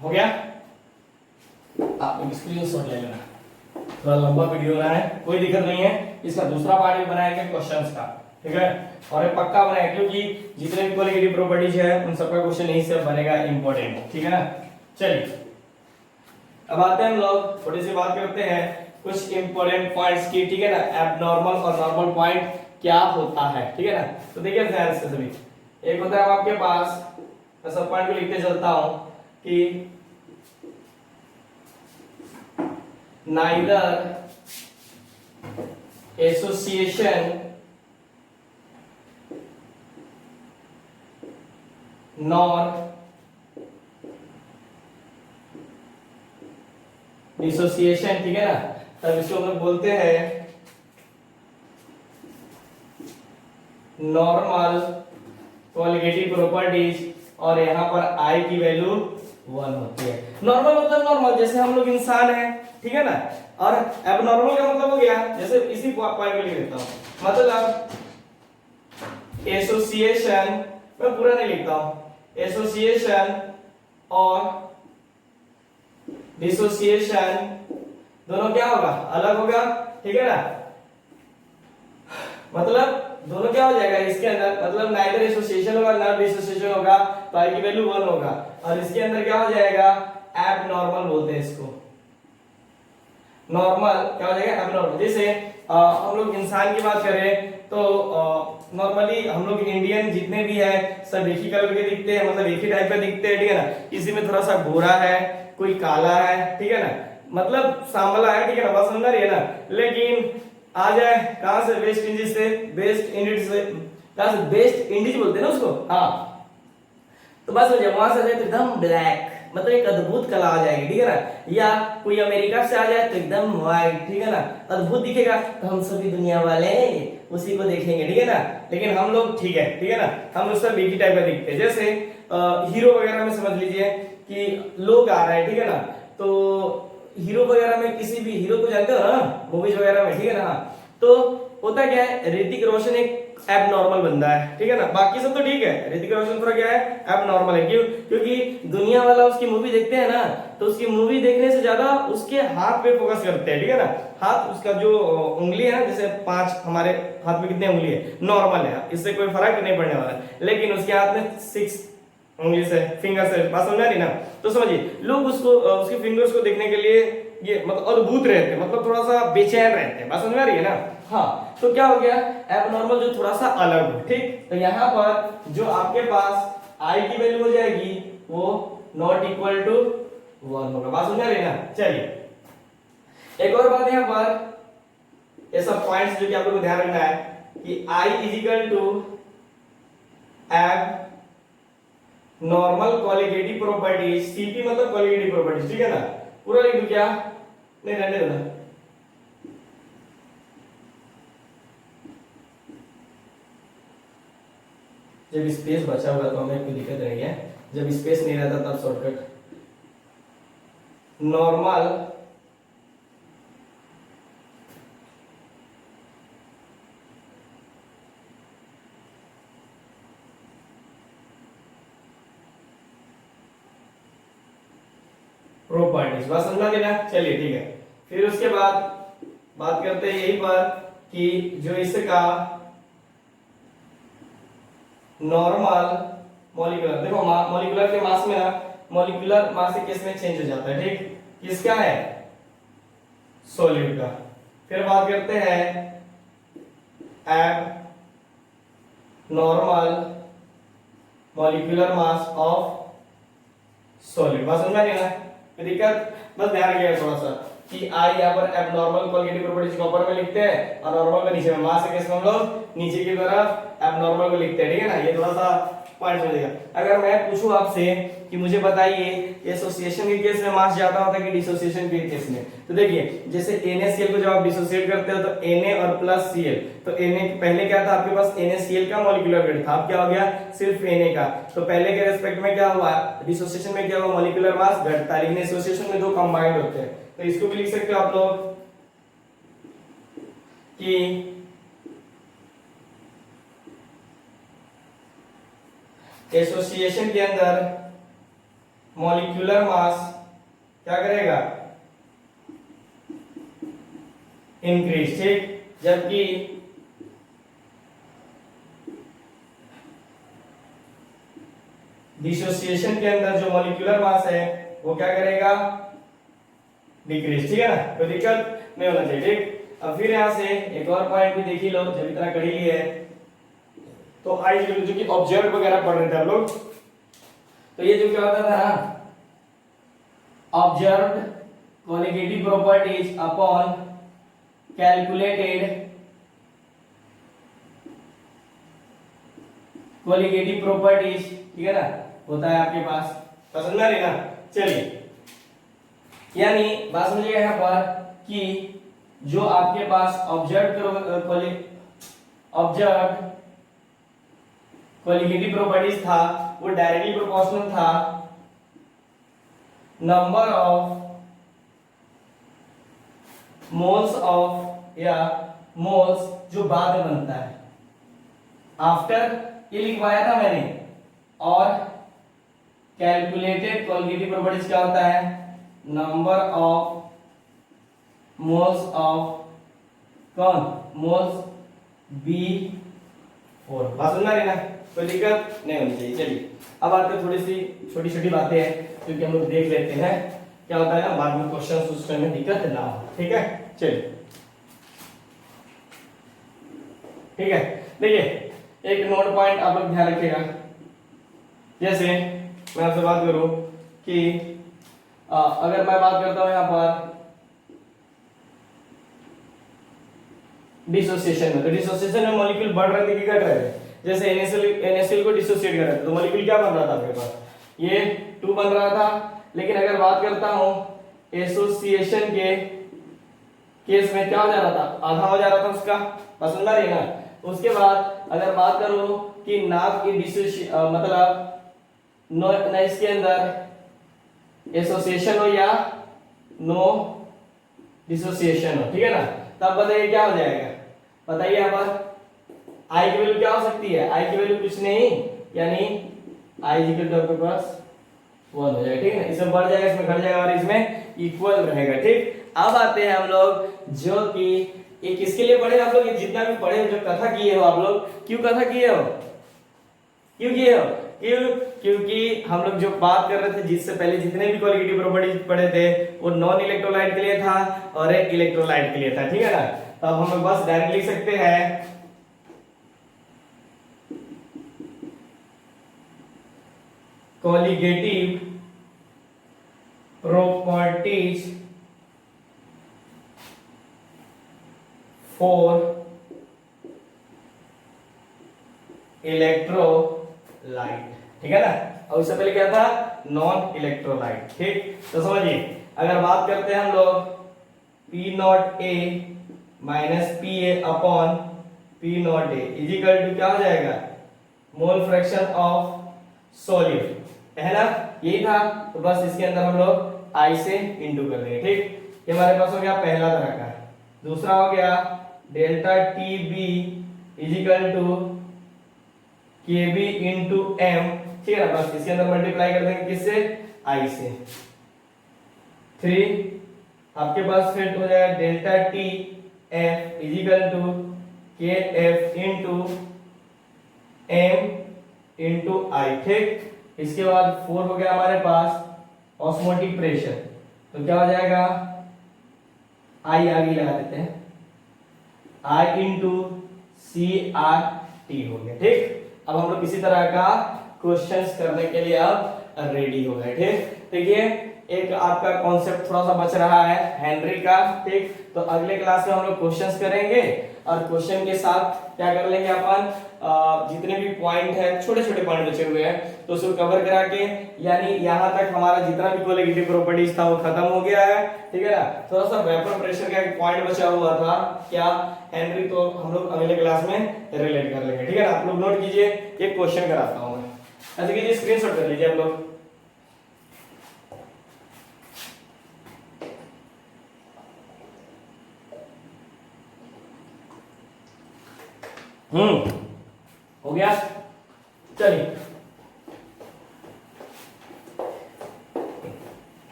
हो गया, आप लोग स्क्रीनशॉट ले लेना, थोड़ा लंबा वीडियो रहा है, कोई दिक्कत नहीं है। इसका दूसरा पार्ट भी बनाएंगे क्वेश्चंस का, ठीक है, और ये पक्का बनाएंगे क्योंकि जितने भी कोलिगेटिव प्रॉपर्टीज है उन सबका क्वेश्चन यहीं से बनेगा इंपॉर्टेंट, ठीक है ना। चलिए अब आते हैं हम लोग, थोड़ी सी बात करते हैं कुछ इंपॉर्टेंट पॉइंट्स की, ठीक है ना, एबनॉर्मल और नॉर्मल पॉइंट क्या होता है, ठीक है ना। तो देखिए ध्यान से सभी, एक होता है आपके पास, मैं सब पॉइंट को लिखते चलता हूं कि neither association nor dissociation, ठीक है ना, तब इसको हम लोग बोलते हैं नॉर्मल कोलिगेटिव प्रॉपर्टीज, और यहाँ पर i की वैल्यू 1 होती है। नॉर्मल मतलब नॉर्मल, जैसे हम लोग इंसान हैं, ठीक है ना, और एबनॉर्मल का मतलब हो गया, जैसे इसी पॉइंट को लिख देता हूं, मतलब एसोसिएशन, मैं पूरा नहीं लिखता हूं, एसोसिएशन और डिसोसिएशन दोनों क्या होगा, अलग होगा, ठीक है ना, मतलब दोनों क्या हो जाएगा इसके अंदर, मतलब नाइदर एसोसिएशन होगा ना डिसोसिएशन होगा, तो i की वैल्यू 1 होगा, और इसके अंदर क्या हो जाएगा, एबनॉर्मल बोलते हैं इसको, नॉर्मल क्या हो जाएगा, एबनॉर्मल। जैसे हम लोग इंसान की बात करें तो नॉर्मली हम लोग इंडियन जितने भी है सब एक ही कलर के दिखते हैं, मतलब एक ही टाइप का दिखते हैं, ठीक है ना, किसी में थोड़ा सा गोरा है, कोई काला है, ठीक है ना, मतलब सांवला है, ठीक है ना, बात समझ रही है ना। लेकिन आ जाए कहां से, वेस्ट इंडीज से, वेस्ट इंडीज से, कहां से, वेस्ट इंडीज बोलते हैं ना उसको, हाँ, तो बस वहां से आ जाए तो एकदम ब्लैक, मतलब एक अद्भुत कला आ जाएगी, ठीक है ना, या कोई अमेरिका से आ जाए तो एकदम व्हाइट, ठीक है ना, अद्भुत दिखेगा, तो हम सभी दुनिया वाले उसी को देखेंगे, ठीक है ना। लेकिन हम लोग ठीक है ना, हम लोग सब एक ही टाइप का दिखते हैं। जैसे हीरो वगैरह में समझ लीजिए कि लोग आ रहे हैं, ठीक है ना, तो हीरो वगैरह में किसी भी हीरो को जानते हो ना मूवीज वगैरह में, ठीक है ना, तो होता क्या है, ऋतिक रोशन एक एबनॉर्मल बंदा है, ठीक है ना, बाकी सब तो ठीक है, ऋतिक रोशन थोड़ा क्या है, एबनॉर्मल है, क्यों, क्योंकि दुनिया वाला उसकी मूवी देखते हैं ना, तो उसकी मूवी देखने से ज्यादा उसके हाथ पे फोकस करते हैं, ठीक है ना, हाथ, उसका जो उंगली है ना, जैसे 5 हमारे हाथ में कितने उंगली है, नॉर्मल है, इससे कोई फर्क नहीं पड़ने वाला, लेकिन उसके हाथ में 6 उंगली से, फिंगर से, बात समझ रही ना। तो समझिए लोग उसको उसके फिंगर्स को देखने के लिए ये मतलब अद्भुत रहते हैं, मतलब थोड़ा सा बेचैन रहते हैं, बात समझ में आ रही है ना। हाँ, तो क्या हो गया, एबनॉर्मल जो थोड़ा सा अलग हो, ठीक। तो यहाँ पर जो आपके पास i की वैल्यू हो जाएगी वो नॉट इक्वल टू 1 होगा, बात समझ में आ रही है ना। चलिए एक और बात यहाँ पर, ये सब पॉइंट्स जो कि आप लोगों को ध्यान रखना है कि I इज इक्वल टू एब नॉर्मल कॉलिगेटिव प्रॉपर्टीज, सीपी मतलब कॉलिगेटिव प्रॉपर्टीज, ठीक है ना। पूरा लिख दूं क्या, नहीं रहने दो ना। जब स्पेस बचा हुआ तो हमें कोई दिक्कत नहीं है, जब स्पेस नहीं रहता तब शॉर्टकट। नॉर्मल प्रॉपर्टीज, बस समझा देना। चलिए ठीक है, फिर उसके बाद बात करते हैं यही पर कि जो इसका नॉर्मल मॉलिक्यूलर, देखो मॉलिक्यूलर के मास में ना, मॉलिक्यूलर मास के केस में चेंज हो जाता है, ठीक। किसका है, सॉलिड का। फिर बात करते हैं एब normal molecular mass of solid, बस समझा नहीं ना, दिक्कत बस ध्यान रखिएगा थोड़ा सा कि आई यहाँ पर एबनॉर्मल कॉलिगेटिव प्रॉपर्टीज को ऊपर में लिखते हैं और नॉर्मल को नीचे में, मास के केस में हम लोग नीचे की तरफ एबनॉर्मल को लिखते हैं, ठीक है ना। ये थोड़ा सा पॉइंट समझिएगा। अगर मैं पूछूं आपसे कि मुझे बताइए एसोसिएशन के केस में मास ज्यादा होता है कि डिसोसिएशन के केस में, तो देखिए जैसे NaCl को जब आप डिसोसिएट करते हो तो Na और प्लस Cl, तो Na पहले क्या था आपके पास, NaCl का मॉलिक्यूलर वेट था, अब क्या हो गया सिर्फ Na का। तो पहले के रेस्पेक्ट में क्या हुआ, डिसोसिएशन में क्या हुआ, मॉलिक्यूलर मास घटता है, लेकिन एसोसिएशन में दो कंबाइंड होते हैं। तो इसको भी लिख सकते हो आप लोग कि एसोसिएशन के अंदर मॉलिक्यूलर मास क्या करेगा, इंक्रीज, ठीक। जबकि डिसोसिएशन के अंदर जो मॉलिक्यूलर मास है वो क्या करेगा, डिक्रीज, ठीक है ना, कोई दिक्कत नहीं होना चाहिए, ठीक। अब फिर यहां से एक और पॉइंट भी देख ही लो, जब इतना कर ही लिए है तो आई जो कि ऑब्जर्व वगैरह पढ़ रहे थे हम लोग, तो ये जो क्या होता था ना, observed colligative properties upon calculated colligative properties, ठीक है ना, होता है आपके पास, पसंद आ रही ना। चलिए, यानी बात समझिएगा यहां पर कि जो आपके पास ऑब्जर्व्ड कॉलिगेटिव प्रॉपर्टीज था वो डायरेक्टली प्रोपोर्शनल था नंबर ऑफ मोल्स ऑफ, या मोल्स जो बाद में बनता है आफ्टर, ये लिखवाया था मैंने। और कैलकुलेटेड कॉलिगेटिव प्रॉपर्टीज क्या होता है, नंबर ऑफ मोल्स ऑफ कौन, मोल्स B4, बात समझ रही ना, कोई दिक्कत नहीं होनी चाहिए। चलिए अब आते हैं थोड़ी सी छोटी छोटी बातें हैं क्योंकि हम लोग देख लेते हैं क्या होता है ना, बाद में क्वेश्चन उसमें में दिक्कत ना हो, ठीक है। चलिए ठीक है, देखिए एक नोट पॉइंट आप लोग ध्यान रखिएगा। जैसे मैं आपसे बात करूं कि अगर मैं बात करता हूं यहां पर डिसोसिएशन में, तो डिसोसिएशन में मॉलिक्यूल बढ़ रहे थे कि घट रहे थे। जैसे NaCl को डिसोसिएट कर रहे थे तो मॉलिक्यूल क्या बन रहा था आपके पास, ये 2 बन रहा था। लेकिन अगर बात करता हूं एसोसिएशन के केस में क्या हो जा रहा था, आधा हो जा रहा था उसका, पसंद आ रही है ना। उसके बाद अगर बात करूं कि नाक की मतलब न इसके अंदर एसोसिएशन हो या नो डिसोसिएशन हो, ठीक है ना, तब बताइए क्या हो जाएगा, बताइए यहाँ पर आई की वैल्यू क्या हो सकती है, आई की वैल्यू कुछ नहीं, यानी आई इक्वल टू आपके पास 1 हो जाएगा, ठीक है। इसमें बढ़ जाएगा, इसमें घट जाएगा और इसमें इक्वल रहेगा, ठीक। अब आते हैं हम लोग जो कि ये किसके लिए पढ़े आप लोग, ये जितना भी पढ़े जो कथा किए हो आप लोग, क्यों कथा किए हो, क्यों किए हो, क्योंकि हम लोग जो बात कर रहे थे जिससे पहले जितने भी कॉलिगेटिव प्रॉपर्टीज पढ़े थे वो नॉन इलेक्ट्रोलाइट के लिए था और एक इलेक्ट्रोलाइट के लिए था, ठीक है ना। तो अब हम लोग बस डायरेक्ट लिख सकते हैं कॉलिगेटिव प्रॉपर्टीज 4 इलेक्ट्रोलाइट, ठीक है ना। और इससे पहले क्या था, नॉन इलेक्ट्रोलाइट, ठीक। तो समझिए, अगर बात करते हैं हम लोग P not A minus P A upon P not A is equal to क्या हो जाएगा, मोल फ्रैक्शन ऑफ सॉल्यूट, है ना, यही था। तो बस इसके अंदर हम लोग आई से इंटू कर देंगे, ठीक। ये हमारे पास हो गया पहला तरह का। दूसरा हो गया delta T B is equal to K B into M, ठीक है ना। बस इसके अंदर मल्टीप्लाई कर देंगे किससे, आई से। 3 आपके पास फिर हो जाएगा delta T F is equal to K F into M into I, ठीक। इसके बाद 4 हो गया हमारे पास ऑस्मोटिक प्रेशर, तो क्या हो जाएगा, आई आगे लगा देते हैं, आई इंटू सी आर टी हो गया, ठीक। अब हम लोग इसी तरह का क्वेश्चंस करने के लिए अब रेडी हो गए, ठीक। देखिए एक आपका कॉन्सेप्ट थोड़ा सा बच रहा है हेनरी का, ठीक। तो अगले क्लास में हम लोग क्वेश्चंस करेंगे और क्वेश्चन के साथ क्या कर लेंगे अपन, जितने भी पॉइंट है, छोटे छोटे पॉइंट बचे हुए हैं तो उसको कवर करा के, यानी यहाँ तक हमारा जितना भी कोलिगेटिव प्रॉपर्टीज था वो खत्म हो गया है, ठीक है ना। थोड़ा सा वेपर प्रेशर का एक पॉइंट बचा हुआ था क्या, हेनरी, तो हम लोग अगले क्लास में रिलेट कर लेंगे, ठीक है ना। आप लोग नोट कीजिए, एक क्वेश्चन कराता हूँ मैं, ऐसे कीजिए, स्क्रीनशॉट कर लीजिए आप लोग। हो गया, चलिए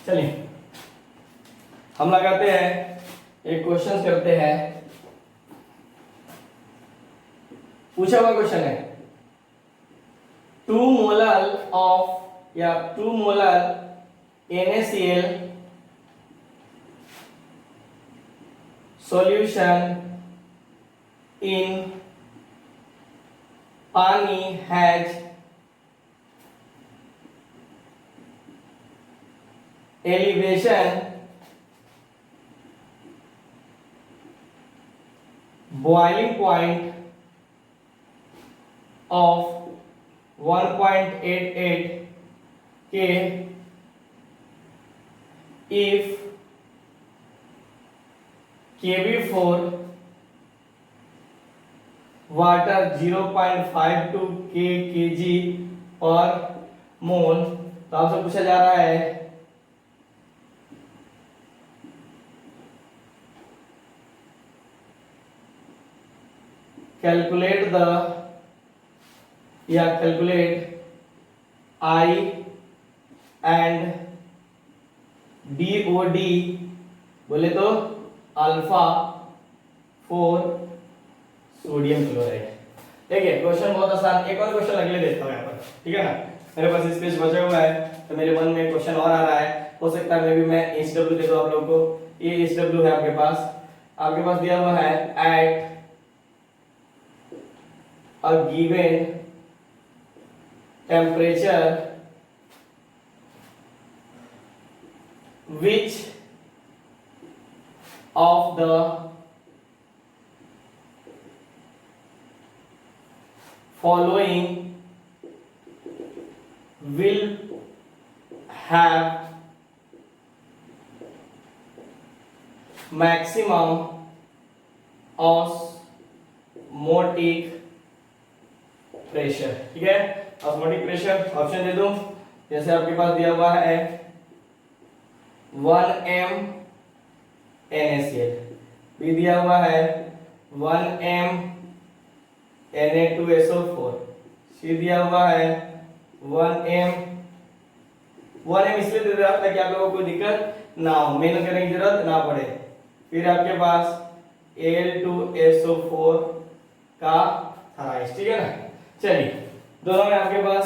चलिए हम लगाते हैं, एक क्वेश्चन करते हैं। पूछा हुआ क्वेश्चन है 2 मोलर ऑफ या 2 molar NaCl solution in pani has elevation boiling point of 1.88 K if Kb4 water 0.52 kg पर मोल। तो आपसे पूछा जा रहा है कैलकुलेट I एंड DOD, बोले तो अल्फा 4 सोडियम क्लोराइड। देखिए क्वेश्चन बहुत आसान, एक और क्वेश्चन अगले देखता हूं यहाँ पर, ठीक है ना। मेरे पास स्पेस बचा हुआ है तो मेरे मन में क्वेश्चन और आ रहा है, हो सकता है मैं भी मैं HW दे दूं आप लोगों को। ये HW है आपके पास दिया हुआ है at a given temperature which of the following will have maximum osmotic pressure, ठीक है। osmotic pressure ऑप्शन दे दूं, जैसे आपके पास दिया हुआ है 1m NaCl, भी दिया हुआ है 1m Na2SO4, सी दिया हुआ है 1m इसलिए दे रहा ताकि आप लोगों को कोई दिक्कत ना हो, मेहनत करने की जरूरत ना पड़े। फिर आपके पास Al2SO4 का थराइस, ठीक है ना। चलिए दोनों में आपके पास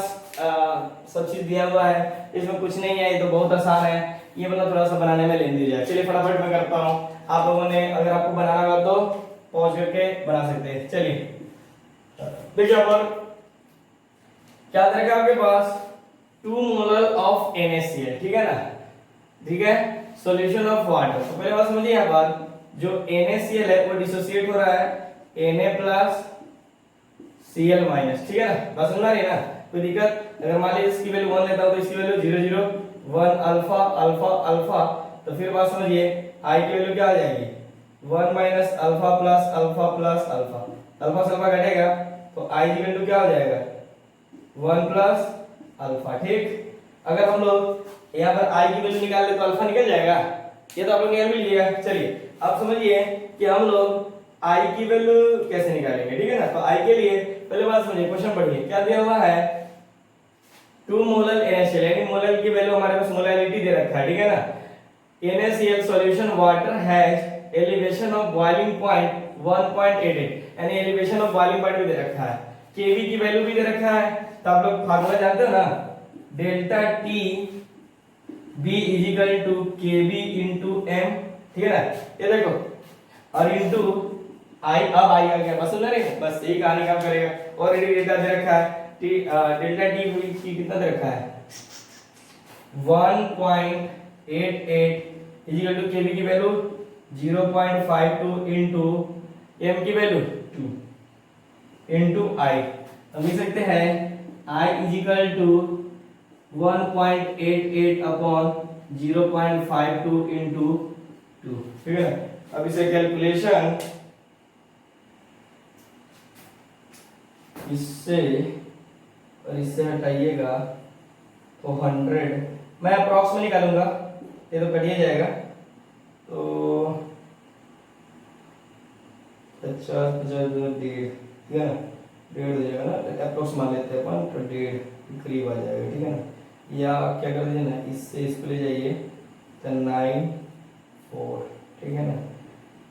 सब चीज दिया हुआ है, इसमें कुछ नहीं है, ये तो बहुत आसान है। ये वाला थोड़ा सा बनाने में लेंदी जाए, चलिए फटाफट मैं करता हूँ। आप लोगों ने अगर आपको बनाना होगा तो पॉज करके बना सकते हैं। चलिए देखिए अपन क्या रहेगा आपके पास 2 मोलर ऑफ NaCl, ठीक है ना। ठीक है, सॉल्यूशन ऑफ वाटर। तो पहले बात समझिए यहाँ पर, जो NaCl है वो डिसोसिएट हो रहा है Na प्लस Cl माइनस, ठीक है ना, बात समझ आ रही है ना, कोई दिक्कत? अगर मान लीजिए इसकी वैल्यू 1 लेता हूं तो इसकी वैल्यू 0 0 1 अल्फा अल्फा अल्फा, तो फिर बात समझिए I की वैल्यू क्या आ जाएगी 1 minus alpha plus alpha plus alpha, alpha से अल्फा घटेगा तो I की वैल्यू क्या हो जाएगा 1 प्लस अल्फा, ठीक। अगर हम लोग यहाँ पर I की वैल्यू निकाल ले तो अल्फा निकल जाएगा, ये तो आप लोग ने मिल लिया। चलिए अब समझिए कि हम लोग I की वैल्यू कैसे निकालेंगे, ठीक है ना। तो I के लिए पहले बात समझिए, क्वेश्चन पढ़िए, क्या दिया हुआ है 2 मोलर NaCl, यानी मोलर की वैल्यू हमारे पास मोलैरिटी दे रखा है, ठीक है ना। NaCl solution water has elevation of boiling point 1.88, यानी एलिवेशन ऑफ बॉइलिंग पॉइंट भी दे रखा है, Kv की वैल्यू भी दे रखा है। तो आप लोग फार्मूला जानते हो ना, delta T B is equal to Kb into m, ठीक है ना, ये देखो, और इनटू I, अब I आ गया, बस सुन रहे हैं, बस यही कहानी काम करेगा। ऑलरेडी डेल्टा दे रखा है, डेल्टा T कितना दे रखा है 1.88 इज इक्वल टू Kb की वैल्यू 0.52 इनटू m की वैल्यू 2 इनटू I, हम लिख सकते हैं I is equal to 1.88 upon 0.52 into 2, ठीक है ना। अब इसे कैलकुलेशन इससे और इससे हटाइएगा तो 100, मैं अप्रॉक्स में निकालूंगा, ये तो कट ही जाएगा, तो 50 50 1.5, ठीक है ना, 1.5 हो जाएगा ना, अप्रॉक्स मान लेते हैं अपन, तो 1.5 करीब आ जाएगा, ठीक है ना। या क्या कर दीजिए ना, इससे इसको ले जाइए तो 9 4, ठीक है ना,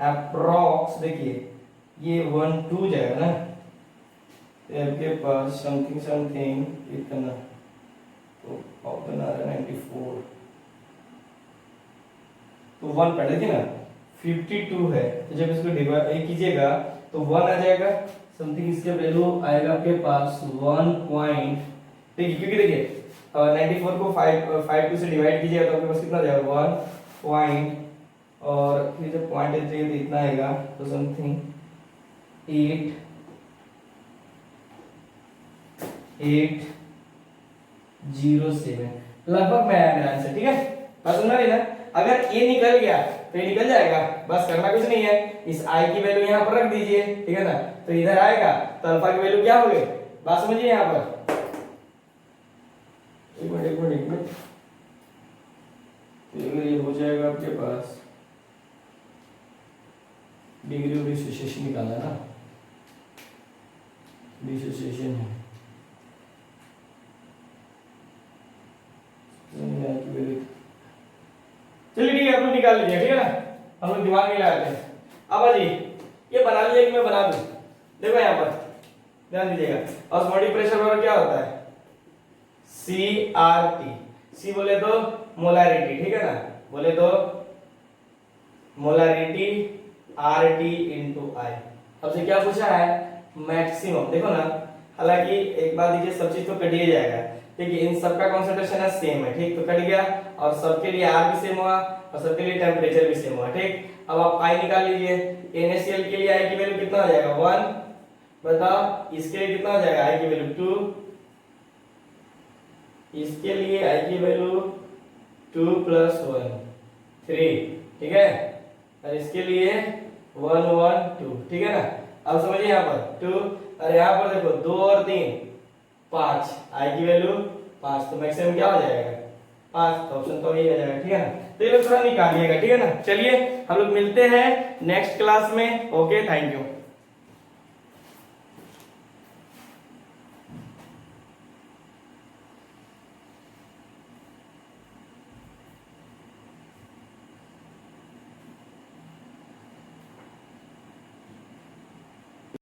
अप्रॉक्स देखिए ये 1 2 जाएगा ना, तो आपके पास समथिंग समथिंग कितना, तो ऑप्शन आ रहा है 94, तो 1 पढ़ देखिए ना 52 है, तो जब इसको डिवाइड कीजिएगा तो 1 आ जाएगा समथिंग, इसके वैल्यू आएगा आपके पास 1 पॉइंट, देखिए क्योंकि देखिए 94 को 52 से डिवाइड कीजिएगा तो आपके पास कितना आ जाएगा 1 पॉइंट, और फिर जब पॉइंट चाहिए तो इतना आएगा, तो समथिंग 807 लगभग में आया मेरा आंसर, ठीक है, बस सुनना नहीं ना। अगर ये निकल गया तो ये निकल जाएगा, बस करना कुछ नहीं है, इस I की वैल्यू यहाँ पर रख दीजिए, ठीक है ना, तो इधर आएगा तो अल्फा की वैल्यू क्या हो गई, बात समझिए यहाँ पर, एक मिनट, तो ये हो जाएगा आपके पास डिग्री ऑफ डिसोसिएशन निकालना है ना, डिसोसिएशन है, चलिए ठीक है, आप लोग निकाल लीजिए, ठीक है ना, हम लोग दिमाग में लगाते हैं। अब आ जाइए, ये बना लीजिए कि मैं बना दूं, देखो यहाँ पर ध्यान दीजिएगा, ऑस्मोटिक प्रेशर बराबर क्या होता है CRT, C बोले तो मोलैरिटी, ठीक है ना, बोले तो मोलैरिटी RT इनटू I। अब से क्या पूछा है मैक्सिमम, देखो ना, हालांकि एक बात दीजिए, सब चीज तो कट ही जाएगा, ठीक है, इन सबका कंसंट्रेशन है सेम है, ठीक, तो कट गया, और सबके लिए R भी सेम हुआ और सबके लिए टेम्परेचर भी सेम हुआ, ठीक। अब आप I निकाल लीजिए, NaCl के लिए I की वैल्यू कितना हो जाएगा 1, बताओ इसके लिए कितना हो जाएगा I की वैल्यू 2, इसके लिए I की वैल्यू 2 + 1 3, ठीक है, और इसके लिए 1 1 2, ठीक है ना। अब समझिए यहाँ पर 2, और यहाँ पर देखो 2 और 3 5, I की वैल्यू 5, तो मैक्सिमम क्या हो जाएगा 5, तो ऑप्शन तो यही आ जाएगा, ठीक है ना। तो ये लोग थोड़ा निकालिएगा, ठीक है ना। चलिए हम लोग मिलते हैं नेक्स्ट क्लास में, ओके, थैंक यू।